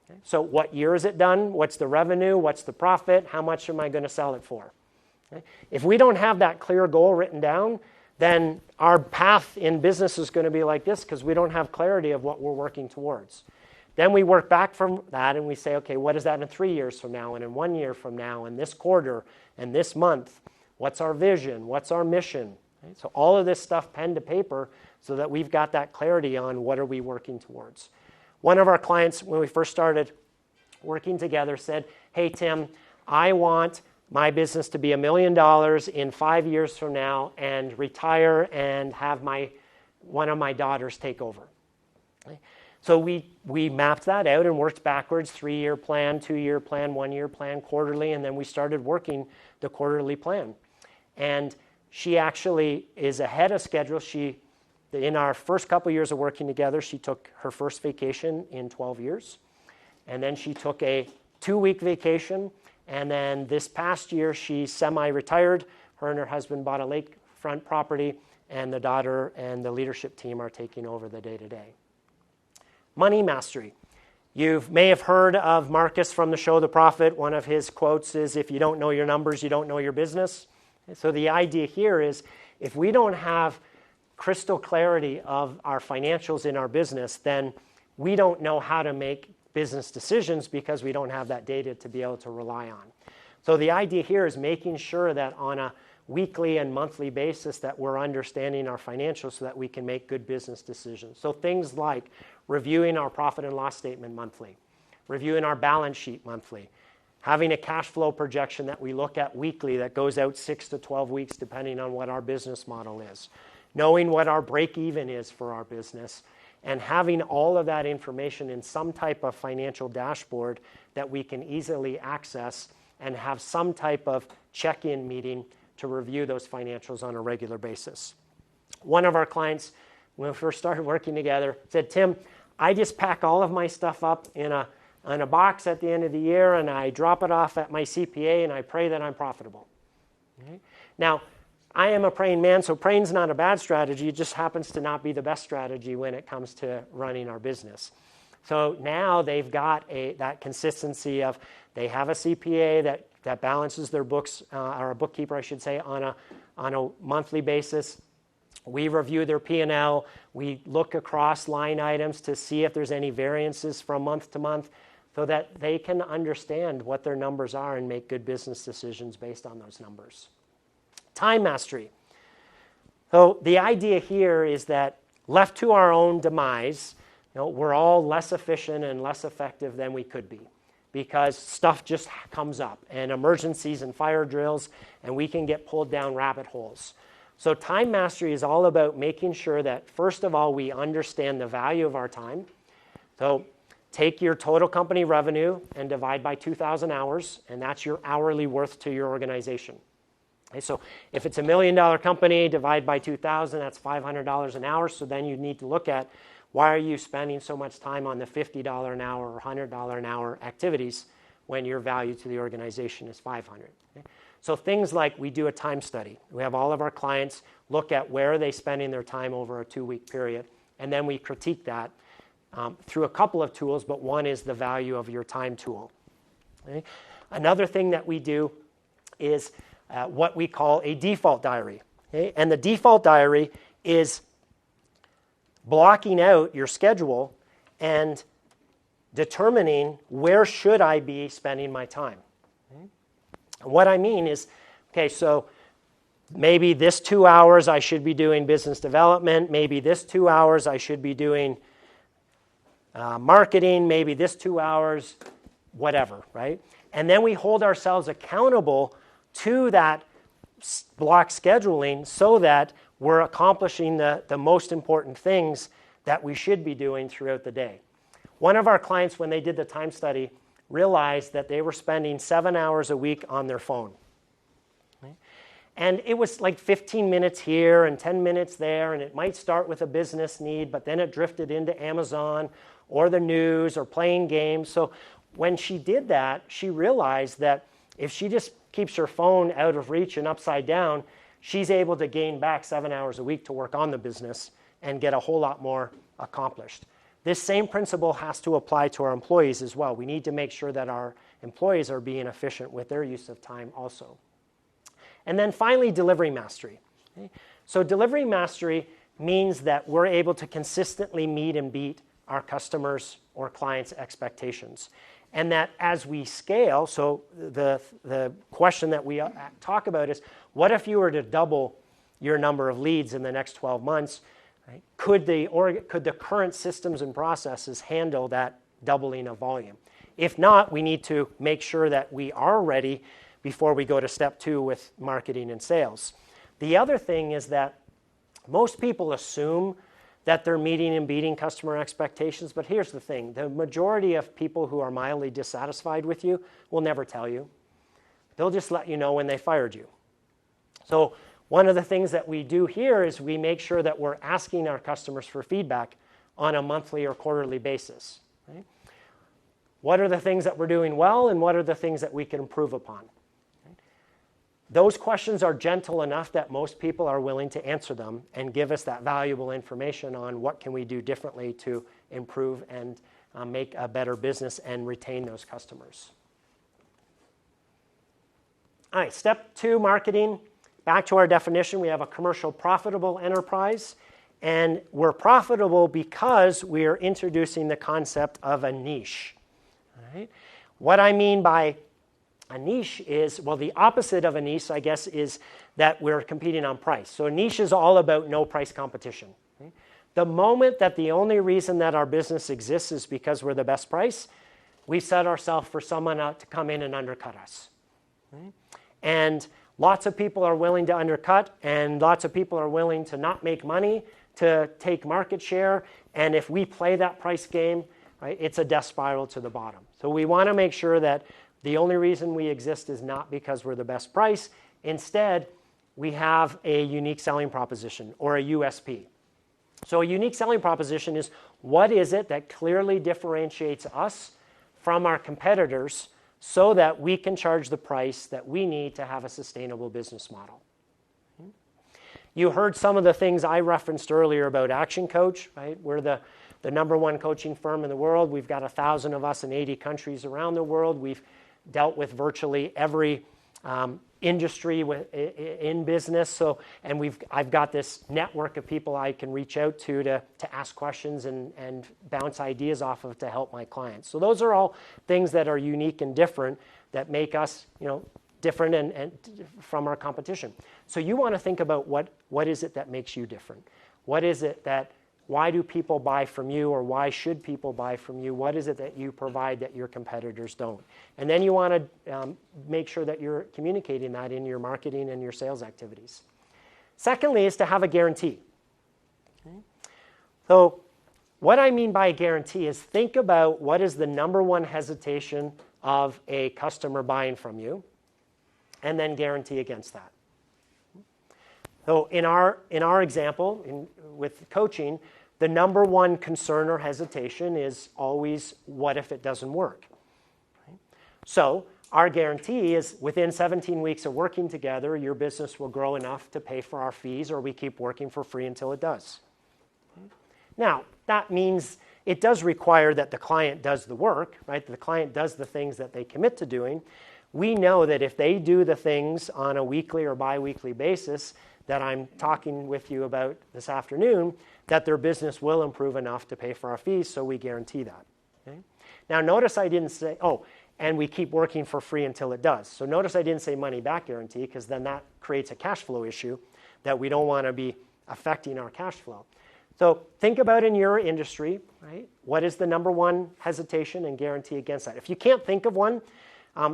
Okay? So what year is it done? What's the revenue? What's the profit? How much am I going to sell it for? Okay? If we don't have that clear goal written down, then our path in business is going to be like this because we don't have clarity of what we're working towards. Then we work back from that and we say, okay, what is that in 3 years from now and in 1 year from now and this quarter and this month? What's our vision? What's our mission? Okay? So all of this stuff pen to paper so that we've got that clarity on what are we working towards. One of our clients, when we first started working together, said, hey, Tim, I want my business to be $1 million in 5 years from now and retire and have one of my daughters take over. Okay? So we mapped that out and worked backwards, 3-year plan, 2-year plan, 1-year plan, quarterly, and then we started working the quarterly plan. And she actually is ahead of schedule. In our first couple years of working together, she took her first vacation in 12 years. And then she took a 2-week vacation. And then this past year, she's semi-retired. Her and her husband bought a lakefront property, and the daughter and the leadership team are taking over the day-to-day. Money mastery. You may have heard of Marcus from the show The Profit. One of his quotes is, if you don't know your numbers, you don't know your business. So the idea here is, if we don't have crystal clarity of our financials in our business, then we don't know how to make business decisions because we don't have that data to be able to rely on. So the idea here is making sure that on a weekly and monthly basis that we're understanding our financials so that we can make good business decisions. So things like reviewing our profit and loss statement monthly, reviewing our balance sheet monthly, having a cash flow projection that we look at weekly that goes out 6 to 12 weeks depending on what our business model is, knowing what our break even is for our business, and having all of that information in some type of financial dashboard that we can easily access and have some type of check-in meeting to review those financials on a regular basis. One of our clients, when we first started working together, said, Tim, I just pack all of my stuff up in a box at the end of the year, and I drop it off at my CPA, and I pray that I'm profitable. Okay? Now, I am a praying man, so praying's not a bad strategy. It just happens to not be the best strategy when it comes to running our business. So now they've got that consistency of they have a CPA that balances their books, or a bookkeeper, I should say, on a monthly basis. We review their P&L. We look across line items to see if there's any variances from month to month so that they can understand what their numbers are and make good business decisions based on those numbers. Time mastery. So the idea here is that left to our own demise, we're all less efficient and less effective than we could be because stuff just comes up and emergencies and fire drills, and we can get pulled down rabbit holes. So time mastery is all about making sure that, first of all, we understand the value of our time. So take your total company revenue and divide by 2,000 hours, and that's your hourly worth to your organization. Okay, so if it's $1 million company, divide by 2,000, that's $500 an hour. So then you need to look at, why are you spending so much time on the $50 an hour or $100 an hour activities when your value to the organization is $500? Okay? So things like, we do a time study. We have all of our clients look at where are they spending their time over a 2-week period, and then we critique that through a couple of tools, but one is the value of your time tool. Okay? Another thing that we do is what we call a default diary. Okay? And the default diary is blocking out your schedule and determining where should I be spending my time. Okay? What I mean is, okay, so maybe this 2 hours I should be doing business development, maybe this 2 hours I should be doing marketing, maybe this 2 hours, whatever, right? And then we hold ourselves accountable to that block scheduling so that we're accomplishing the most important things that we should be doing throughout the day. One of our clients, when they did the time study, realized that they were spending 7 hours a week on their phone. Okay? And it was like 15 minutes here and 10 minutes there, and it might start with a business need, but then it drifted into Amazon or the news or playing games. So when she did that, she realized that if she just keeps her phone out of reach and upside down, she's able to gain back 7 hours a week to work on the business and get a whole lot more accomplished. This same principle has to apply to our employees as well. We need to make sure that our employees are being efficient with their use of time also. And then finally, delivery mastery. Okay? So delivery mastery means that we're able to consistently meet and beat our customers' or clients' expectations. And that as we scale, so the question that we talk about is, what if you were to double your number of leads in the next 12 months? Right? Could the current systems and processes handle that doubling of volume? If not, we need to make sure that we are ready before we go to step 2 with marketing and sales. The other thing is that most people assume that they're meeting and beating customer expectations, but here's the thing. The majority of people who are mildly dissatisfied with you will never tell you. They'll just let you know when they fired you. So One of the things that we do here is we make sure that we're asking our customers for feedback on a monthly or quarterly basis. Right? What are the things that we're doing well, and what are the things that we can improve upon? Right? Those questions are gentle enough that most people are willing to answer them and give us that valuable information on what can we do differently to improve and make a better business and retain those customers. All right, step 2, marketing. Back to our definition, we have a commercial profitable enterprise, and we're profitable because we are introducing the concept of a niche. All right? What I mean by a niche is, well, the opposite of a niche, I guess, is that we're competing on price. So a niche is all about no price competition. Okay? The moment that the only reason that our business exists is because we're the best price, we set ourselves for someone out to come in and undercut us. Okay? And lots of people are willing to undercut, and lots of people are willing to not make money to take market share. And if we play that price game, right, it's a death spiral to the bottom. So we want to make sure that the only reason we exist is not because we're the best price. Instead, we have a unique selling proposition, or a USP. So a unique selling proposition is, what is it that clearly differentiates us from our competitors so that we can charge the price that we need to have a sustainable business model? You heard some of the things I referenced earlier about ActionCOACH, right? We're the number one coaching firm in the world. We've got 1,000 of us in 80 countries around the world. We've dealt with virtually every industry in business. So, and I've got this network of people I can reach out to ask questions and bounce ideas off of to help my clients. So those are all things that are unique and different that make us, different and from our competition. So you want to think about what is it that makes you different? What is it why do people buy from you, or why should people buy from you? What is it that you provide that your competitors don't? And then you want to make sure that you're communicating that in your marketing and your sales activities. Secondly is to have a guarantee. Okay? So what I mean by a guarantee is, think about what is the number one hesitation of a customer buying from you, and then guarantee against that. So in our example, with coaching, the number one concern or hesitation is always, what if it doesn't work? Right? So our guarantee is, within 17 weeks of working together, your business will grow enough to pay for our fees, or we keep working for free until it does. Okay? Now, that means it does require that the client does the work, right? The client does the things that they commit to doing. We know that if they do the things on a weekly or bi-weekly basis that I'm talking with you about this afternoon, that their business will improve enough to pay for our fees, so we guarantee that. Okay? Now notice I didn't say, and we keep working for free until it does. So notice I didn't say money back guarantee, because then that creates a cash flow issue that we don't want to be affecting our cash flow. So think about in your industry, right? What is the number one hesitation, and guarantee against that? If you can't think of one,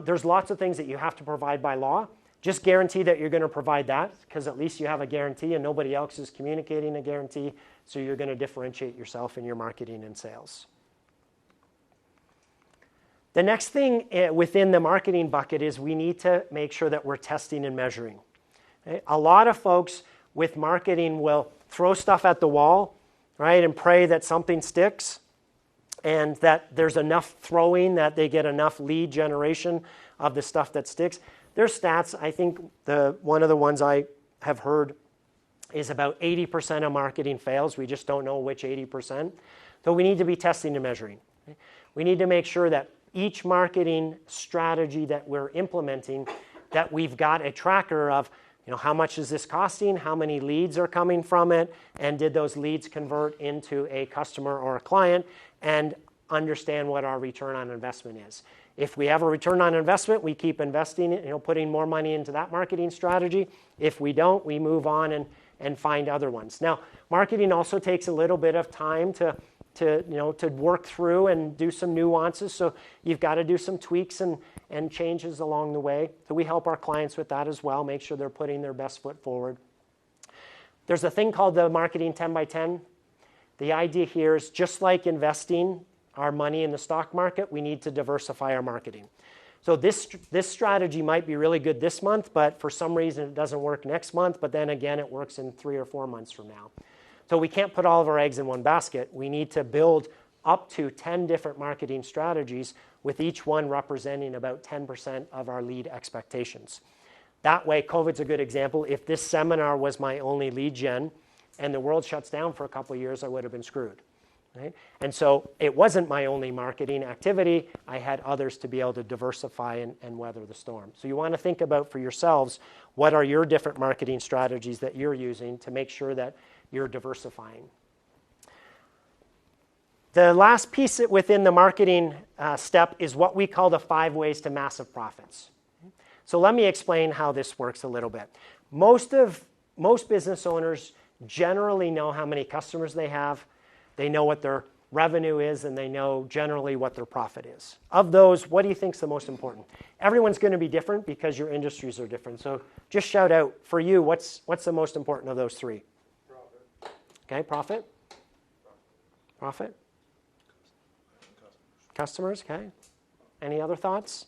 there's lots of things that you have to provide by law. Just guarantee that you're going to provide that, because at least you have a guarantee and nobody else is communicating a guarantee, so you're going to differentiate yourself in your marketing and sales. The next thing within the marketing bucket is we need to make sure that we're testing and measuring. Okay? A lot of folks with marketing will throw stuff at the wall, right, and pray that something sticks, and that there's enough throwing that they get enough lead generation of the stuff that sticks. There's stats, I think one of the ones I have heard is about 80% of marketing fails. We just don't know which 80%. So we need to be testing and measuring. Okay? We need to make sure that each marketing strategy that we're implementing, that we've got a tracker of, how much is this costing, how many leads are coming from it, and did those leads convert into a customer or a client, and understand what our return on investment is. If we have a return on investment, we keep investing, putting more money into that marketing strategy. If we don't, we move on and find other ones. Now, marketing also takes a little bit of time to work through and do some nuances. So you've got to do some tweaks and changes along the way. So we help our clients with that as well, make sure they're putting their best foot forward. There's a thing called the marketing 10 by 10. The idea here is, just like investing our money in the stock market, we need to diversify our marketing. So this strategy might be really good this month, but for some reason it doesn't work next month, but then again it works in 3 or 4 months from now. So we can't put all of our eggs in one basket. We need to build up to 10 different marketing strategies, with each one representing about 10% of our lead expectations. That way, COVID's a good example. If this seminar was my only lead gen and the world shuts down for a couple of years, I would have been screwed. Right? And so it wasn't my only marketing activity. I had others to be able to diversify and weather the storm. So you want to think about for yourselves, what are your different marketing strategies that you're using to make sure that you're diversifying. The last piece within the marketing step is what we call the 5 ways to massive profits. So let me explain how this works a little bit. Most business owners generally know how many customers they have. They know what their revenue is, and they know generally what their profit is. Of those, what do you think is the most important? Everyone's going to be different because your industries are different. So just shout out, for you, what's the most important of those 3? Profit. Okay, profit? Profit? Customers, okay. Any other thoughts?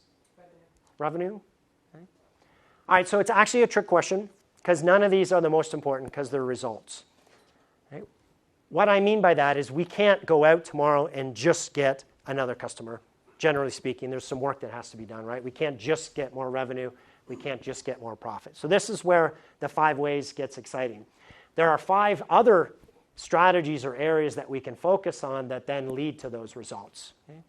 Revenue? Okay. All right, so it's actually a trick question, because none of these are the most important because they're results. Okay. What I mean by that is we can't go out tomorrow and just get another customer. Generally speaking, there's some work that has to be done, right? We can't just get more revenue. We can't just get more profit. So this is where the 5 ways gets exciting. There are 5 other strategies or areas that we can focus on that then lead to those results. Okay?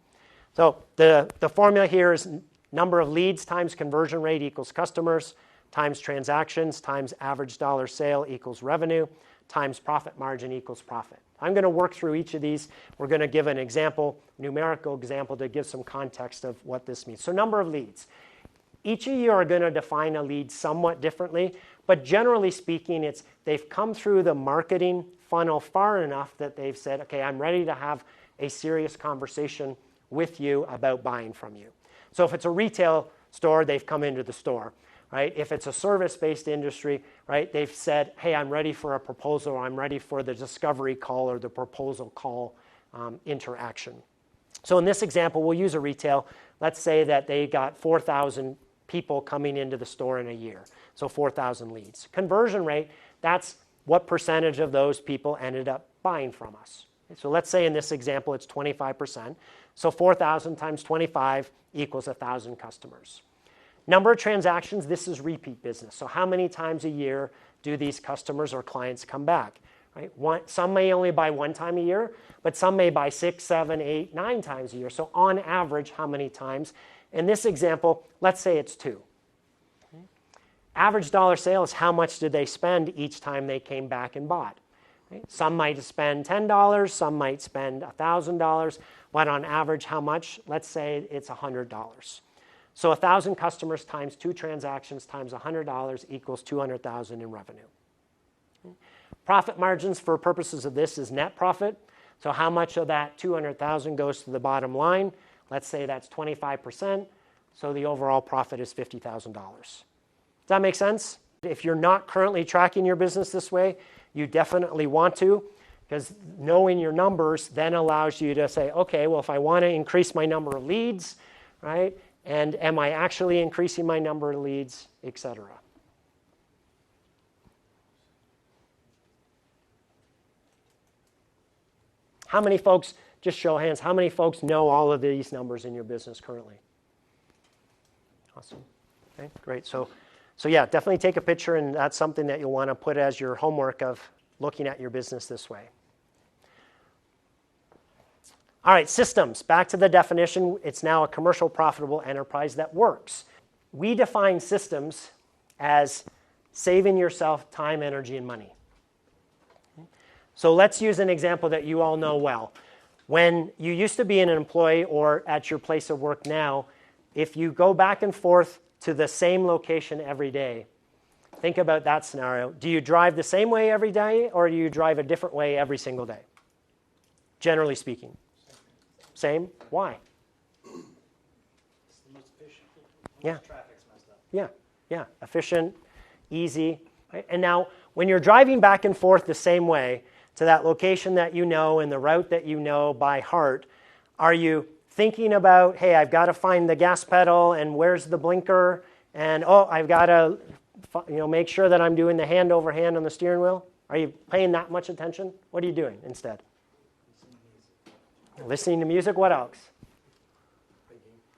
So the formula here is number of leads times conversion rate equals customers, times transactions, times average dollar sale equals revenue, times profit margin equals profit. I'm going to work through each of these. We're going to give an example, numerical example, to give some context of what this means. So number of leads. Each of you are going to define a lead somewhat differently, but generally speaking, it's they've come through the marketing funnel far enough that they've said, okay, I'm ready to have a serious conversation with you about buying from you. So if it's a retail store, they've come into the store. Right? If it's a service-based industry, right, they've said, hey, I'm ready for a proposal, or I'm ready for the discovery call or the proposal call interaction. So in this example, we'll use a retail. Let's say that they got 4,000 people coming into the store in a year. So 4,000 leads. Conversion rate, that's what percentage of those people ended up buying from us. So let's say in this example, it's 25%. So 4,000 times 25 equals 1,000 customers. Number of transactions, this is repeat business. So how many times a year do these customers or clients come back? Right? Some may only buy 1 time a year, but some may buy 6, 7, 8, 9 times a year. So on average, how many times? In this example, let's say it's 2. Okay. Average dollar sale is how much did they spend each time they came back and bought. Right? Some might spend $10, some might spend $1,000, but on average, how much? Let's say it's $100. So 1,000 customers times 2 transactions times $100 equals $200,000 in revenue. Okay. Profit margins for purposes of this is net profit. So how much of that $200,000 goes to the bottom line? Let's say that's 25%. So the overall profit is $50,000. Does that make sense? If you're not currently tracking your business this way, you definitely want to, because knowing your numbers then allows you to say, okay, well, if I want to increase my number of leads, right? And am I actually increasing my number of leads, et cetera? How many folks, just show of hands, how many folks know all of these numbers in your business currently? Awesome. Okay, great. So yeah, definitely take a picture, and that's something that you'll want to put as your homework of looking at your business this way. All right, systems. Back to the definition. It's now a commercial profitable enterprise that works. We define systems as saving yourself time, energy, and money. So let's use an example that you all know well. When you used to be an employee or at your place of work now, if you go back and forth to the same location every day, think about that scenario. Do you drive the same way every day, or do you drive a different way every single day? Generally speaking. Same? Why? It's the most efficient. Yeah. Traffic's messed up. Yeah. Efficient, easy. Right? And now, when you're driving back and forth the same way to that location that you know and the route that you know by heart, are you thinking about, hey, I've got to find the gas pedal and where's the blinker, and oh, I've got to make sure that I'm doing the hand over hand on the steering wheel. Are you paying that much attention? What are you doing instead? Listening to music. What else?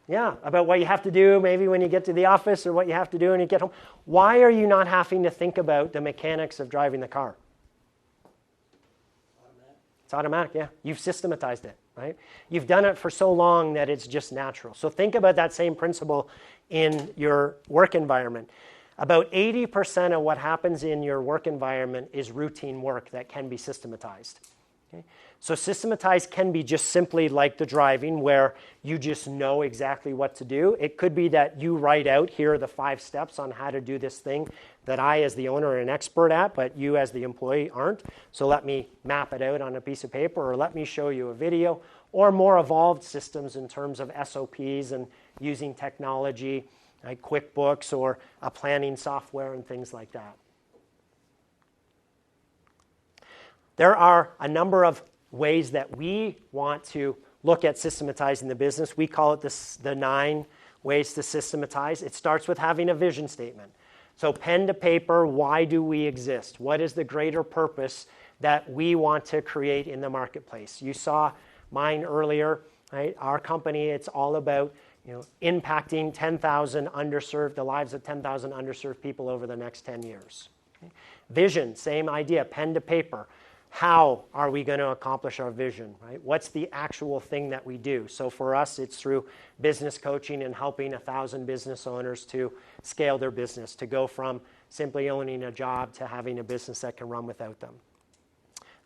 Yeah, about what you have to do maybe when you get to the office or what you have to do when you get home. Why are you not having to think about the mechanics of driving the car? It's automatic, yeah. You've systematized it, right? You've done it for so long that it's just natural. So think about that same principle in your work environment. About 80% of what happens in your work environment is routine work that can be systematized. Okay? So systematized can be just simply like the driving where you just know exactly what to do. It could be that you write out, here are the 5 steps on how to do this thing that I as the owner are an expert at, but you as the employee aren't. So let me map it out on a piece of paper, or let me show you a video, or more evolved systems in terms of SOPs and using technology like QuickBooks or a planning software and things like that. There are a number of ways that we want to look at systematizing the business. We call it the 9 ways to systematize. It starts with having a vision statement. So pen to paper, why do we exist? What is the greater purpose that we want to create in the marketplace? You saw mine earlier, right? Our company, it's all about impacting 10,000 underserved, the lives of 10,000 underserved people over the next 10 years. Okay? Vision, same idea, pen to paper. How are we going to accomplish our vision, right? What's the actual thing that we do? So for us, it's through business coaching and helping 1,000 business owners to scale their business, to go from simply owning a job to having a business that can run without them.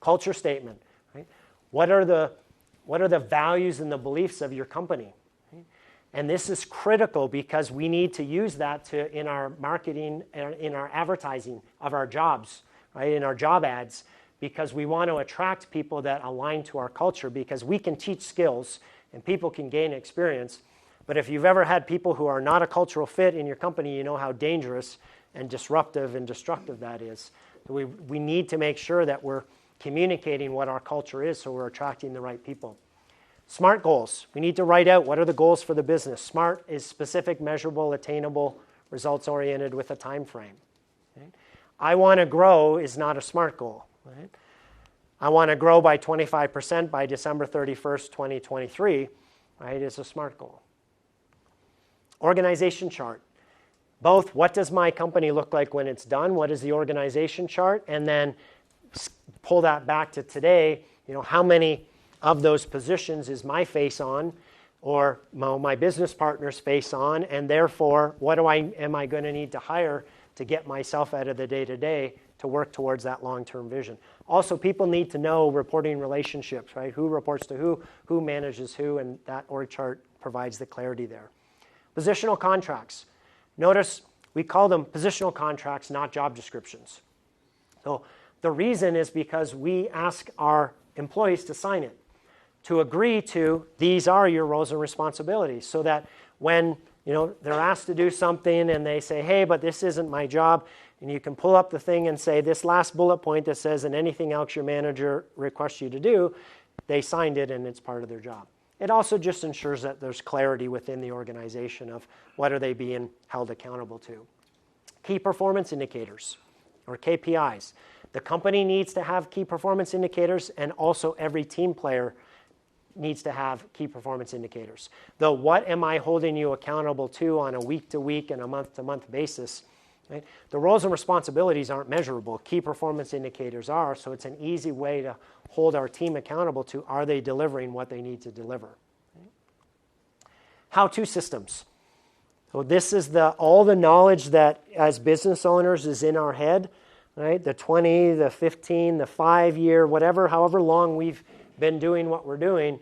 Culture statement, right? What are the values and the beliefs of your company? And this is critical because we need to use that in our marketing, in our advertising of our jobs, right? In our job ads, because we want to attract people that align to our culture, because we can teach skills and people can gain experience. But if you've ever had people who are not a cultural fit in your company, you know how dangerous and disruptive and destructive that is. We need to make sure that we're communicating what our culture is so we're attracting the right people. SMART goals. We need to write out what are the goals for the business. SMART is specific, measurable, attainable, results-oriented with a time frame. Okay? I want to grow is not a SMART goal. Right? I want to grow by 25% by December 31st, 2023, right, is a SMART goal. Organization chart. Both what does my company look like when it's done, what is the organization chart, and then pull that back to today, how many of those positions is my face on or my business partner's face on, and therefore what am I going to need to hire to get myself out of the day-to-day to work towards that long-term vision. Also, people need to know reporting relationships, right? Who reports to who manages who, and that org chart provides the clarity there. Positional contracts. Notice we call them positional contracts, not job descriptions. So the reason is because we ask our employees to sign it, to agree to these are your roles and responsibilities, so that when they're asked to do something and they say, hey, but this isn't my job, and you can pull up the thing and say this last bullet point that says, and anything else your manager requests you to do, they signed it and it's part of their job. It also just ensures that there's clarity within the organization of what are they being held accountable to. Key performance indicators, or KPIs. The company needs to have key performance indicators, and also every team player needs to have key performance indicators. Though what am I holding you accountable to on a week-to-week and a month-to-month basis? Right? The roles and responsibilities aren't measurable. Key performance indicators are, so it's an easy way to hold our team accountable to, are they delivering what they need to deliver? Right? How-to systems. So this is all the knowledge that as business owners is in our head, right? The 20, the 15, the 5-year, however long we've been doing what we're doing,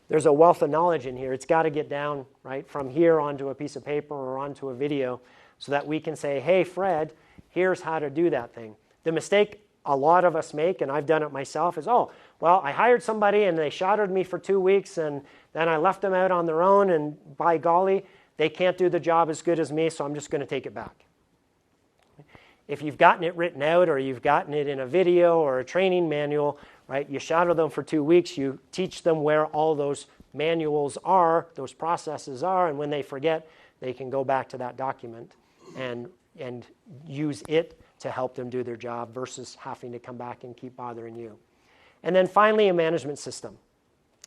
there's a wealth of knowledge in here. It's got to get down, right, from here onto a piece of paper or onto a video so that we can say, hey, Fred, here's how to do that thing. The mistake a lot of us make, and I've done it myself, is, oh, well, I hired somebody and they shadowed me for 2 weeks and then I left them out on their own, and by golly, they can't do the job as good as me, so I'm just going to take it back. If you've gotten it written out or you've gotten it in a video or a training manual, right, you shadow them for 2 weeks, you teach them where all those manuals are, those processes are, and when they forget, they can go back to that document and use it to help them do their job versus having to come back and keep bothering you. And then finally, a management system.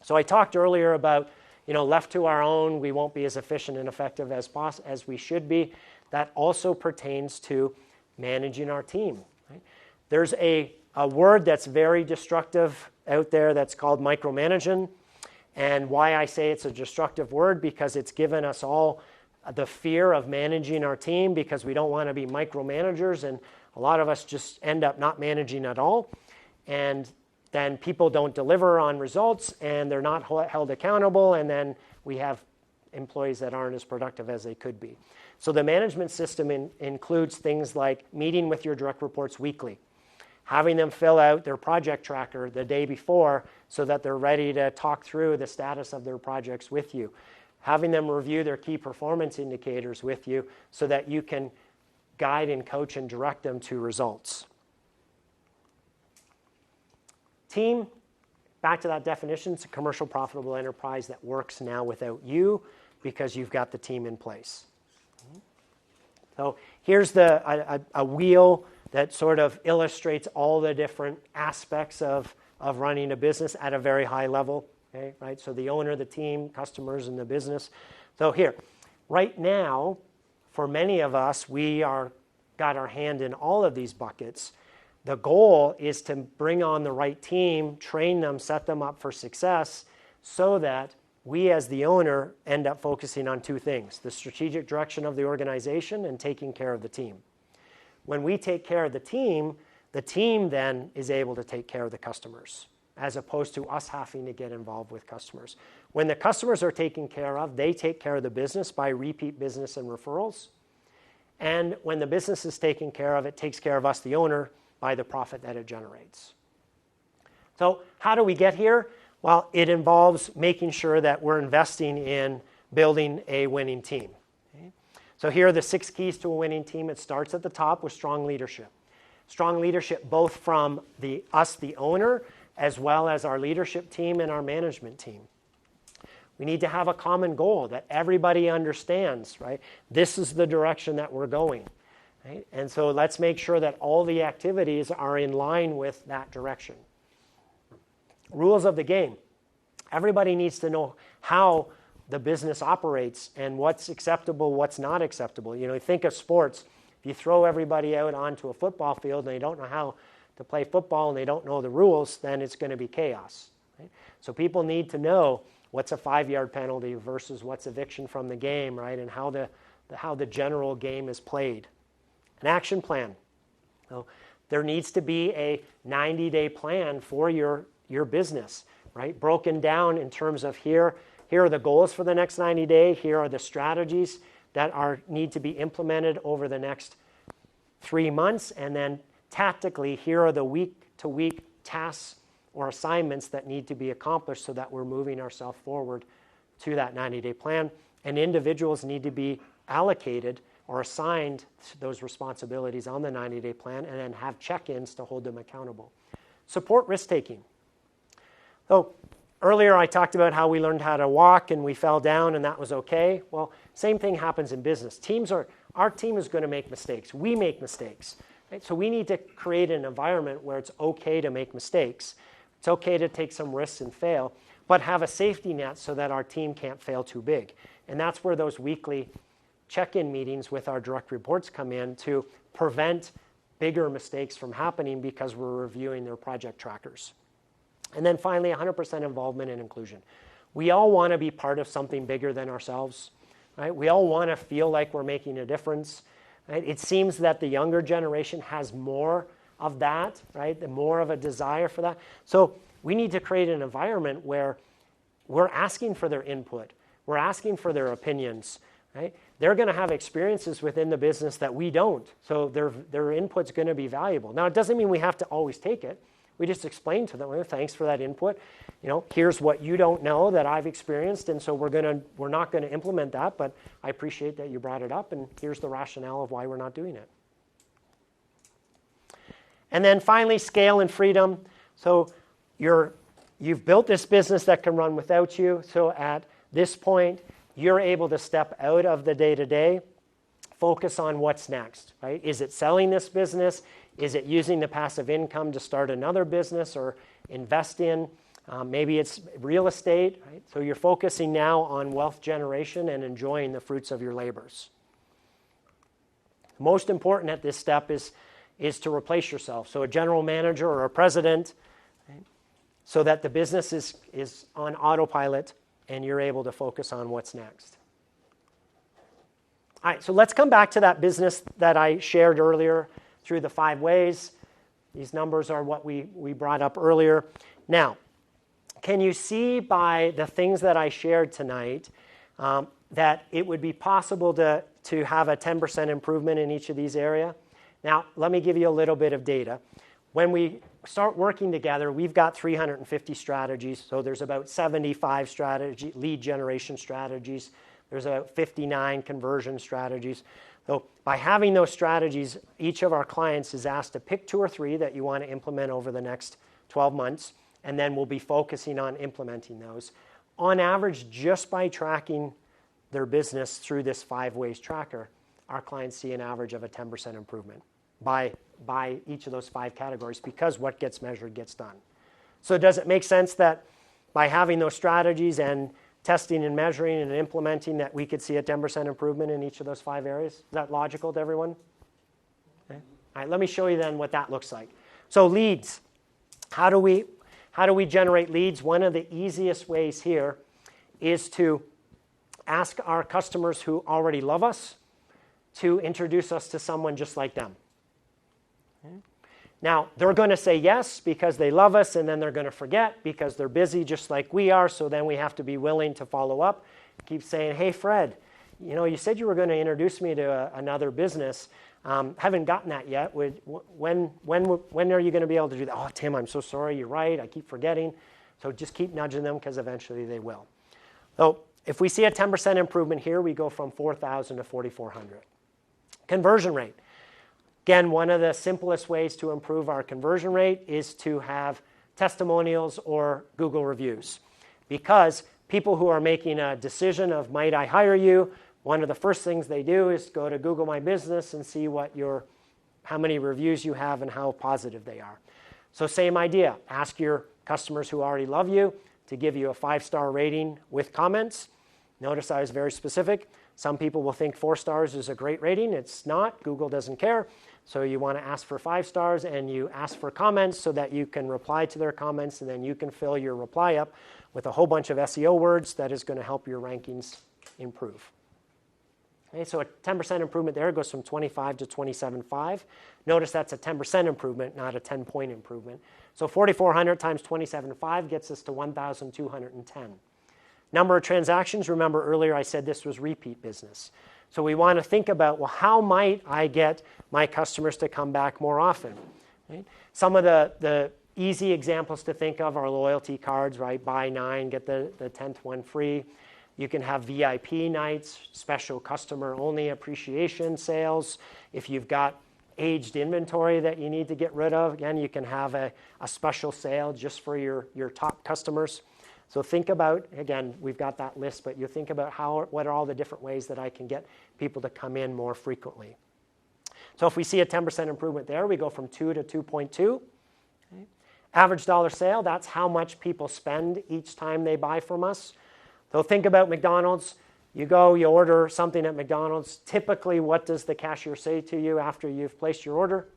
So I talked earlier about, left to our own, we won't be as efficient and effective as we should be. That also pertains to managing our team. Right? There's a word that's very destructive out there that's called micromanaging. And why I say it's a destructive word, because it's given us all the fear of managing our team because we don't want to be micromanagers, and a lot of us just end up not managing at all. And then people don't deliver on results and they're not held accountable, and then we have employees that aren't as productive as they could be. So the management system includes things like meeting with your direct reports weekly, having them fill out their project tracker the day before so that they're ready to talk through the status of their projects with you, having them review their key performance indicators with you so that you can guide and coach and direct them to results. Team, back to that definition, it's a commercial profitable enterprise that works now without you because you've got the team in place. So here's a wheel that sort of illustrates all the different aspects of running a business at a very high level. Okay, right? So the owner, the team, customers, and the business. So here, right now, for many of us, we got our hand in all of these buckets. The goal is to bring on the right team, train them, set them up for success so that we as the owner end up focusing on two things: the strategic direction of the organization and taking care of the team. When we take care of the team then is able to take care of the customers, as opposed to us having to get involved with customers. When the customers are taken care of, they take care of the business by repeat business and referrals. And when the business is taken care of, it takes care of us, the owner, by the profit that it generates. So how do we get here? Well, it involves making sure that we're investing in building a winning team. Okay? So here are the 6 keys to a winning team. It starts at the top with strong leadership. Strong leadership both from us, the owner, as well as our leadership team and our management team. We need to have a common goal that everybody understands, right? This is the direction that we're going. Right? And so let's make sure that all the activities are in line with that direction. Rules of the game. Everybody needs to know how the business operates and what's acceptable, what's not acceptable. Think of sports. If you throw everybody out onto a football field and they don't know how to play football and they don't know the rules, then it's going to be chaos. Right? So people need to know what's a 5-yard penalty versus what's eviction from the game, right? And how the general game is played. An action plan. So there needs to be a 90-day plan for your business, right? Broken down in terms of here are the goals for the next 90 days. Here are the strategies that need to be implemented over the next 3 months. And then tactically, here are the week-to-week tasks or assignments that need to be accomplished so that we're moving ourselves forward to that 90-day plan. And individuals need to be allocated or assigned those responsibilities on the 90-day plan and then have check-ins to hold them accountable. Support risk-taking. So earlier I talked about how we learned how to walk and we fell down and that was okay. Well, same thing happens in business. Our team is going to make mistakes. We make mistakes. Right? So we need to create an environment where it's okay to make mistakes. It's okay to take some risks and fail, but have a safety net so that our team can't fail too big. And that's where those weekly check-in meetings with our direct reports come in to prevent bigger mistakes from happening because we're reviewing their project trackers. And then finally, 100% involvement and inclusion. We all want to be part of something bigger than ourselves. Right? We all want to feel like we're making a difference. Right? It seems that the younger generation has more of that, right? More of a desire for that. So we need to create an environment where we're asking for their input. We're asking for their opinions. Right? They're going to have experiences within the business that we don't. So their input's going to be valuable. Now, it doesn't mean we have to always take it. We just explain to them, well, thanks for that input. Here's what you don't know that I've experienced, and so we're not going to implement that, but I appreciate that you brought it up, and here's the rationale of why we're not doing it. And then finally, scale and freedom. So your you've built this business that can run without you. So at this point, you're able to step out of the day-to-day, focus on what's next, right? Is it selling this business? Is it using the passive income to start another business or invest in? Maybe it's real estate, right? So you're focusing now on wealth generation and enjoying the fruits of your labors. Most important at this step is to replace yourself. So a general manager or a president, right? So that the business is on autopilot and you're able to focus on what's next. All right, so let's come back to that business that I shared earlier through the 5 ways. These numbers are what we brought up earlier. Now, can you see by the things that I shared tonight that it would be possible to have a 10% improvement in each of these areas? Now, let me give you a little bit of data. When we start working together, we've got 350 strategies. So there's about 75 lead generation strategies. There's about 59 conversion strategies. So by having those strategies, each of our clients is asked to pick 2 or 3 that you want to implement over the next 12 months, and then we'll be focusing on implementing those. On average, just by tracking their business through this 5 ways tracker, our clients see an average of a 10% improvement by each of those 5 categories, because what gets measured gets done. So does it make sense that by having those strategies and testing and measuring and implementing that we could see a 10% improvement in each of those 5 areas? Is that logical to everyone? Okay. All right, let me show you then what that looks like. So leads. How do we generate leads? One of the easiest ways here is to ask our customers who already love us to introduce us to someone just like them. Okay. Now, they're going to say yes because they love us, and then they're going to forget because they're busy just like we are, so then we have to be willing to follow up. Keep saying, hey, Fred, you said you were going to introduce me to another business. Haven't gotten that yet. When are you going to be able to do that? Oh, Tim, I'm so sorry. You're right. I keep forgetting. So just keep nudging them because eventually they will. So if we see a 10% improvement here, we go from 4,000 to 4,400. Conversion rate. Again, one of the simplest ways to improve our conversion rate is to have testimonials or Google reviews. Because people who are making a decision of might I hire you, one of the first things they do is go to Google My Business and see how many reviews you have and how positive they are. So same idea. Ask your customers who already love you to give you a 5-star rating with comments. Notice I was very specific. Some people will think 4 stars is a great rating. It's not. Google doesn't care. So you want to ask for 5 stars, and you ask for comments so that you can reply to their comments, and then you can fill your reply up with a whole bunch of SEO words that is going to help your rankings improve. Okay, so a 10% improvement there goes from 25 to 27.5. Notice that's a 10% improvement, not a 10-point improvement. So 4,400 times 27.5 gets us to 1,210. Number of transactions, remember earlier I said this was repeat business. So we want to think about, well, how might I get my customers to come back more often? Right? Some of the easy examples to think of are loyalty cards, right? Buy 9, get the 10th one free. You can have VIP nights, special customer-only appreciation sales. If you've got aged inventory that you need to get rid of, again, you can have a special sale just for your top customers. So think about, again, we've got that list, but you think about what are all the different ways that I can get people to come in more frequently. So if we see a 10% improvement there, we go from 2 to 2.2. Okay. Average dollar sale, that's how much people spend each time they buy from us. So think about McDonald's. You go, you order something at McDonald's. Typically, what does the cashier say to you after you've placed your order?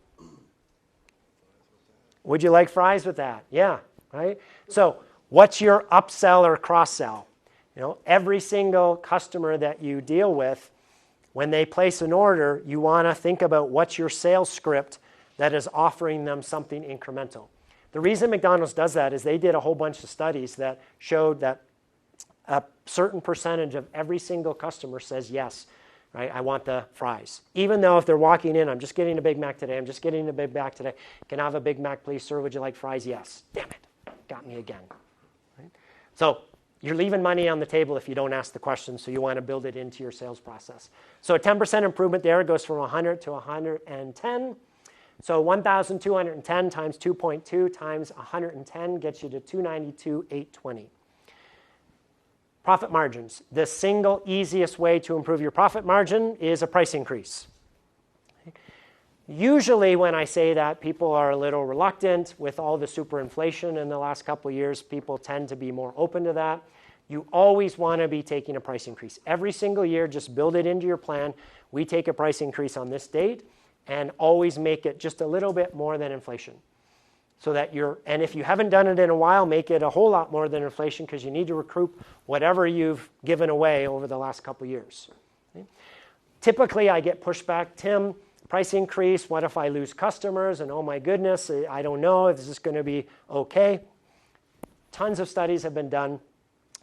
Would you like fries with that? Yeah, right? So what's your upsell or cross-sell? Every single customer that you deal with, when they place an order, you want to think about what's your sales script that is offering them something incremental. The reason McDonald's does that is they did a whole bunch of studies that showed that a certain percentage of every single customer says yes, right? I want the fries. Even though if they're walking in, I'm just getting a Big Mac today, I'm just getting a Big Mac today. Can I have a Big Mac, please, sir? Would you like fries? Yes. Damn it. Got me again. Right? So you're leaving money on the table if you don't ask the question, so you want to build it into your sales process. So a 10% improvement there goes from 100 to 110. So 1,210 times 2.2 times 110 gets you to 292,820. Profit margins. The single easiest way to improve your profit margin is a price increase. Usually when I say that, people are a little reluctant. With all the superinflation in the last couple of years, people tend to be more open to that. You always want to be taking a price increase. Every single year, just build it into your plan. We take a price increase on this date, and always make it just a little bit more than inflation. So that and if you haven't done it in a while, make it a whole lot more than inflation, because you need to recoup whatever you've given away over the last couple of years. Okay? Typically, I get pushback, Tim, price increase, what if I lose customers? And oh my goodness, I don't know if this is going to be okay. Tons of studies have been done.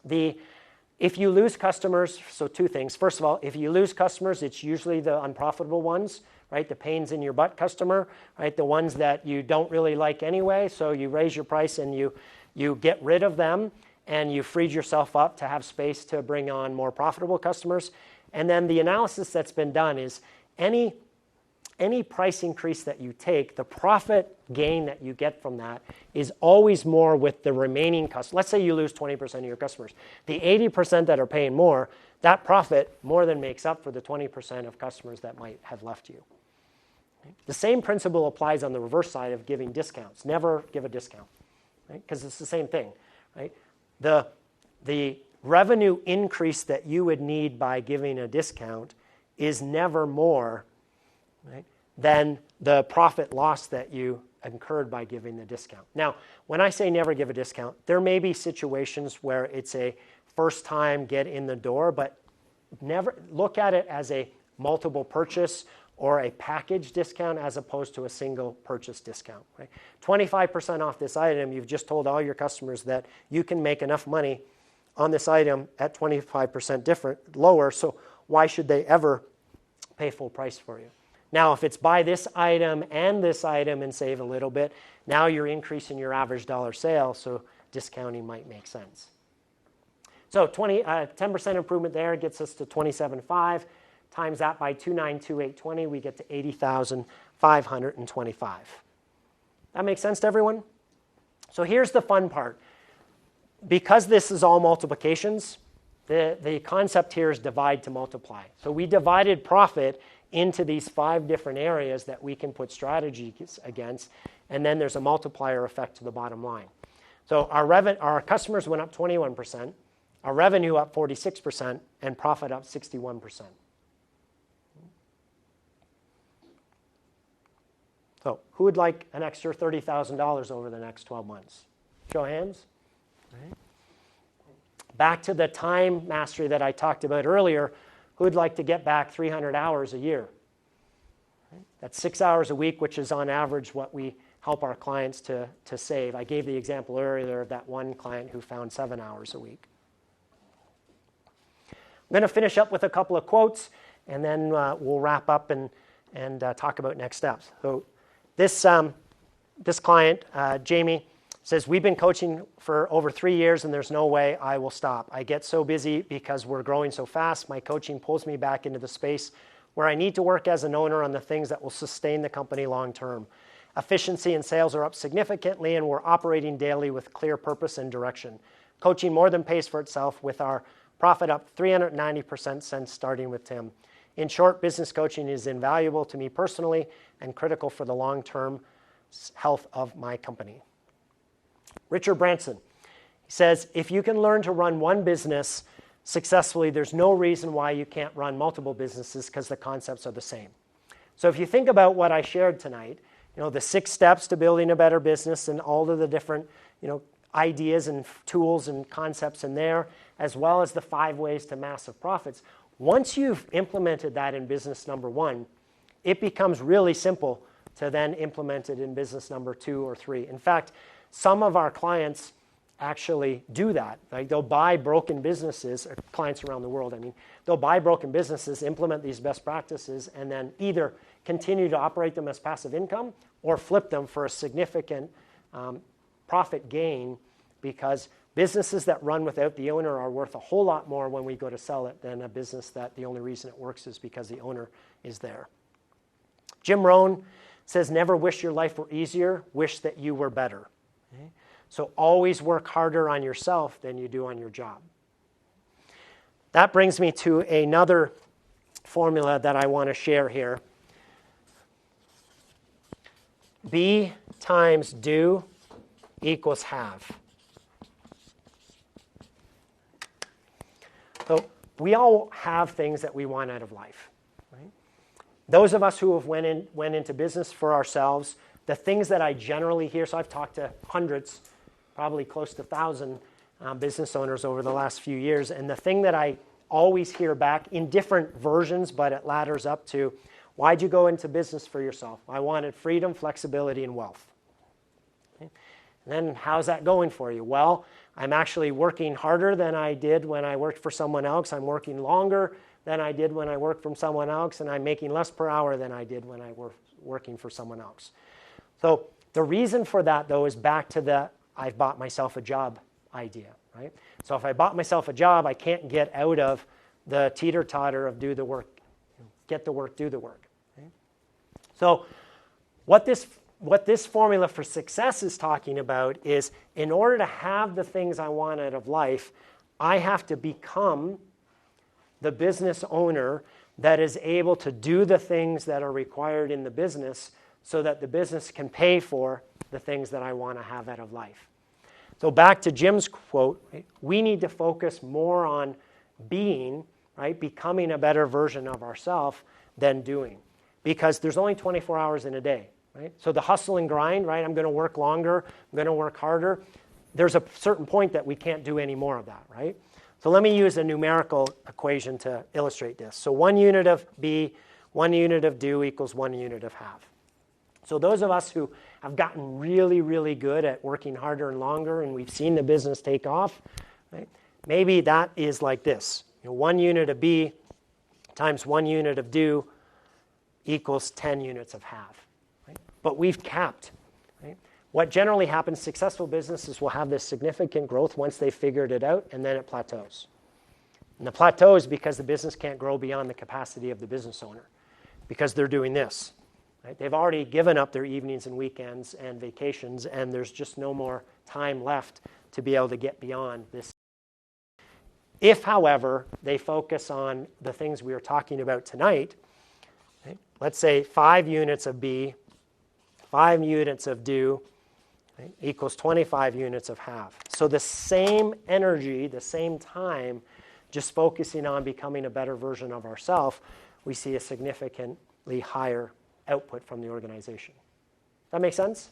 If you lose customers, so two things. First of all, if you lose customers, it's usually the unprofitable ones, right? The pains in your butt customer, right? The ones that you don't really like anyway. So you raise your price and you get rid of them, and you freed yourself up to have space to bring on more profitable customers. And then the analysis that's been done is any price increase that you take, the profit gain that you get from that is always more with the remaining customers. Let's say you lose 20% of your customers. The 80% that are paying more, that profit more than makes up for the 20% of customers that might have left you. The same principle applies on the reverse side of giving discounts. Never give a discount, right? Because it's the same thing, right? The revenue increase that you would need by giving a discount is never more, right, than the profit loss that you incurred by giving the discount. Now, when I say never give a discount, there may be situations where it's a first time get in the door, but never look at it as a multiple purchase or a package discount as opposed to a single purchase discount. Right? 25% off this item, you've just told all your customers that you can make enough money on this item at 25% lower, so why should they ever pay full price for you? Now, if it's buy this item and save a little bit, now you're increasing your average dollar sale, so discounting might make sense. So 10% improvement there gets us to 27.5. Times that by 292,820, we get to 80,525. That makes sense to everyone? So here's the fun part. Because this is all multiplications, the concept here is divide to multiply. So we divided profit into these 5 different areas that we can put strategies against, and then there's a multiplier effect to the bottom line. So our customers went up 21%, our revenue up 46%, and profit up 61%. So who would like an extra $30,000 over the next 12 months? Show of hands. Right. Back to the time mastery that I talked about earlier, who would like to get back 300 hours a year? Right. That's 6 hours a week, which is on average what we help our clients to save. I gave the example earlier of that one client who found 7 hours a week. I'm going to finish up with a couple of quotes, and then we'll wrap up and talk about next steps. So this client, Jamie, says, we've been coaching for over 3 years and there's no way I will stop. I get so busy because we're growing so fast. My coaching pulls me back into the space where I need to work as an owner on the things that will sustain the company long term. Efficiency and sales are up significantly and we're operating daily with clear purpose and direction. Coaching more than pays for itself, with our profit up 390% since starting with Tim. In short, business coaching is invaluable to me personally and critical for the long-term health of my company. Richard Branson, he says, if you can learn to run one business successfully, there's no reason why you can't run multiple businesses, because the concepts are the same. So if you think about what I shared tonight, the 6 steps to building a better business and all of the different, ideas and tools and concepts in there, as well as the 5 ways to massive profits. Once you've implemented that in business number 1, it becomes really simple to then implement it in business number 2 or 3. In fact, some of our clients actually do that. Right? They'll buy broken businesses, or clients around the world, they'll buy broken businesses, implement these best practices, and then either continue to operate them as passive income or flip them for a significant profit gain, because businesses that run without the owner are worth a whole lot more when we go to sell it than a business that the only reason it works is because the owner is there. Jim Rohn says never wish your life were easier, wish that you were better. Okay? So always work harder on yourself than you do on your job. That brings me to another formula that I want to share here. Be times do equals have. So we all have things that we want out of life. Right? Those of us who have went into business for ourselves, the things that I generally hear, so I've talked to hundreds, probably close to 1,000 business owners over the last few years, and the thing that I always hear back in different versions, but it ladders up to, why'd you go into business for yourself? I wanted freedom, flexibility, and wealth. Okay? And then how's that going for you? Well, I'm actually working harder than I did when I worked for someone else. I'm working longer than I did when I worked for someone else, and I'm making less per hour than I did when I was working for someone else. So the reason for that, though, is back to the I've bought myself a job idea, right? So if I bought myself a job, I can't get out of the teeter-totter of do the work, get the work, do the work. Okay? So what this formula for success is talking about is, in order to have the things I want out of life, I have to become the business owner that is able to do the things that are required in the business so that the business can pay for the things that I want to have out of life. So back to Jim's quote, right? We need to focus more on being, right, becoming a better version of ourselves than doing, because there's only 24 hours in a day. Right? So the hustle and grind, right? I'm going to work longer, I'm going to work harder. There's a certain point that we can't do any more of that, right? So let me use a numerical equation to illustrate this. So 1 unit of be, 1 unit of do equals 1 unit of have. So those of us who have gotten really, really good at working harder and longer, and we've seen the business take off, right? Maybe that is like this. 1 unit of be times 1 unit of do equals 10 units of have. But we've capped. Right? What generally happens, successful businesses will have this significant growth once they've figured it out, and then it plateaus. And the plateaus because the business can't grow beyond the capacity of the business owner, because they're doing this. Right? They've already given up their evenings and weekends and vacations, and there's just no more time left to be able to get beyond this. If, however, they focus on the things we are talking about tonight, right? Let's say 5 units of be, 5 units of do, right, equals 25 units of have. So the same energy, the same time, just focusing on becoming a better version of ourselves, we see a significantly higher output from the organization. That make sense?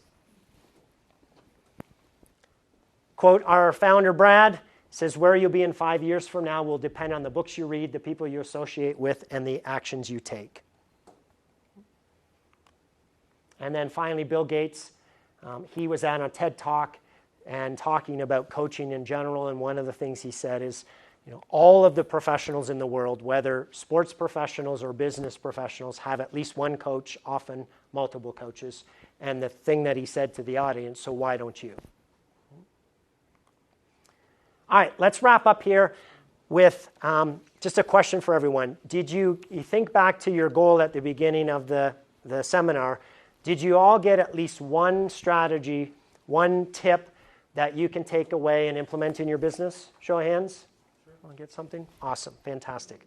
Quote, our founder, Brad, says, where you'll be in 5 years from now will depend on the books you read, the people you associate with, and the actions you take. And then finally, Bill Gates, he was on a TED Talk and talking about coaching in general, and one of the things he said is, all of the professionals in the world, whether sports professionals or business professionals, have at least one coach, often multiple coaches. And the thing that he said to the audience, so why don't you? All right, let's wrap up here with just a question for everyone. Did you think back to your goal at the beginning of the seminar? Did you all get at least one strategy, one tip that you can take away and implement in your business? Show of hands. Want to get something? Awesome. Fantastic.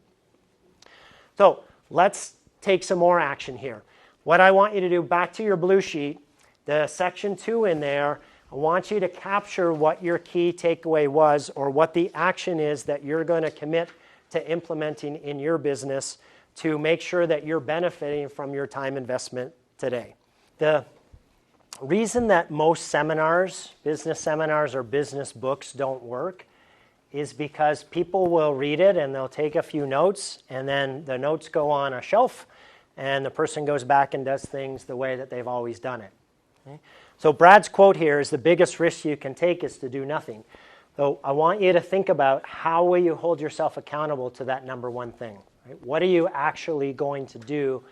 So let's take some more action here. What I want you to do, back to your blue sheet, the section 2 in there, I want you to capture what your key takeaway was, or what the action is that you're going to commit to implementing in your business to make sure that you're benefiting from your time investment today. The reason that most seminars, business seminars or business books don't work is because people will read it and they'll take a few notes, and then the notes go on a shelf and the person goes back and does things the way that they've always done it. Okay? So Brad's quote here is, the biggest risk you can take is to do nothing. So I want you to think about, how will you hold yourself accountable to that number one thing? Right? What are you actually going to do,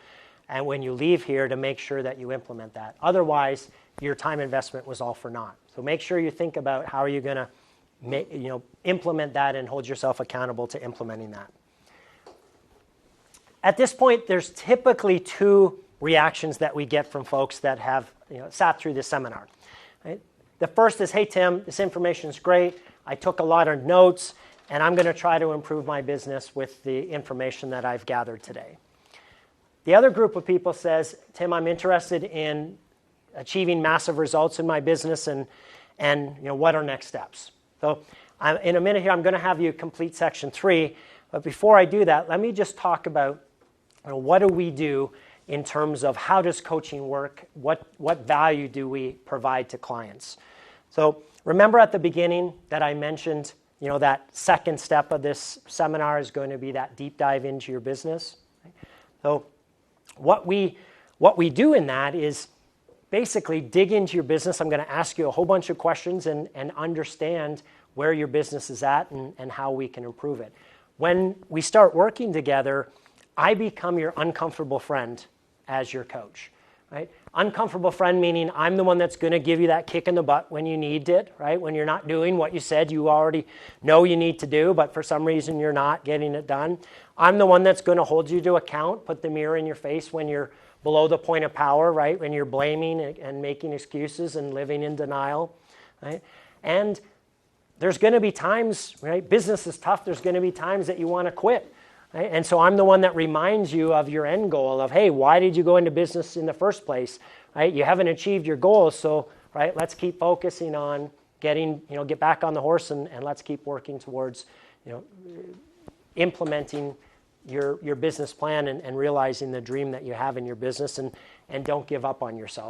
and when you leave here, to make sure that you implement that? Otherwise, your time investment was all for naught. So make sure you think about how are you going to implement that and hold yourself accountable to implementing that. At this point, there's typically 2 reactions that we get from folks that have sat through this seminar. Right? The first is, hey, Tim, this information is great. I took a lot of notes, and I'm going to try to improve my business with the information that I've gathered today. The other group of people says, Tim, I'm interested in achieving massive results in my business, and what are next steps? So in a minute here, I'm going to have you complete section 3. But before I do that, let me just talk about what do we do in terms of how does coaching work? What value do we provide to clients? So remember at the beginning that I mentioned, that second step of this seminar is going to be that deep dive into your business. So what we do in that is basically dig into your business. I'm going to ask you a whole bunch of questions and understand where your business is at and how we can improve it. When we start working together, I become your uncomfortable friend as your coach. Right? Uncomfortable friend meaning I'm the one that's going to give you that kick in the butt when you need it, right? When you're not doing what you said you already know you need to do, but for some reason you're not getting it done. I'm the one that's going to hold you to account, put the mirror in your face when you're below the point of power, right? When you're blaming and making excuses and living in denial, right? And there's going to be times, right? Business is tough. There's going to be times that you want to quit. Right? And so I'm the one that reminds you of your end goal of, hey, why did you go into business in the first place? Right? You haven't achieved your goals, so right, let's keep focusing on get back on the horse and let's keep working towards implementing your business plan and realizing the dream that you have in your business and don't give up on yourself.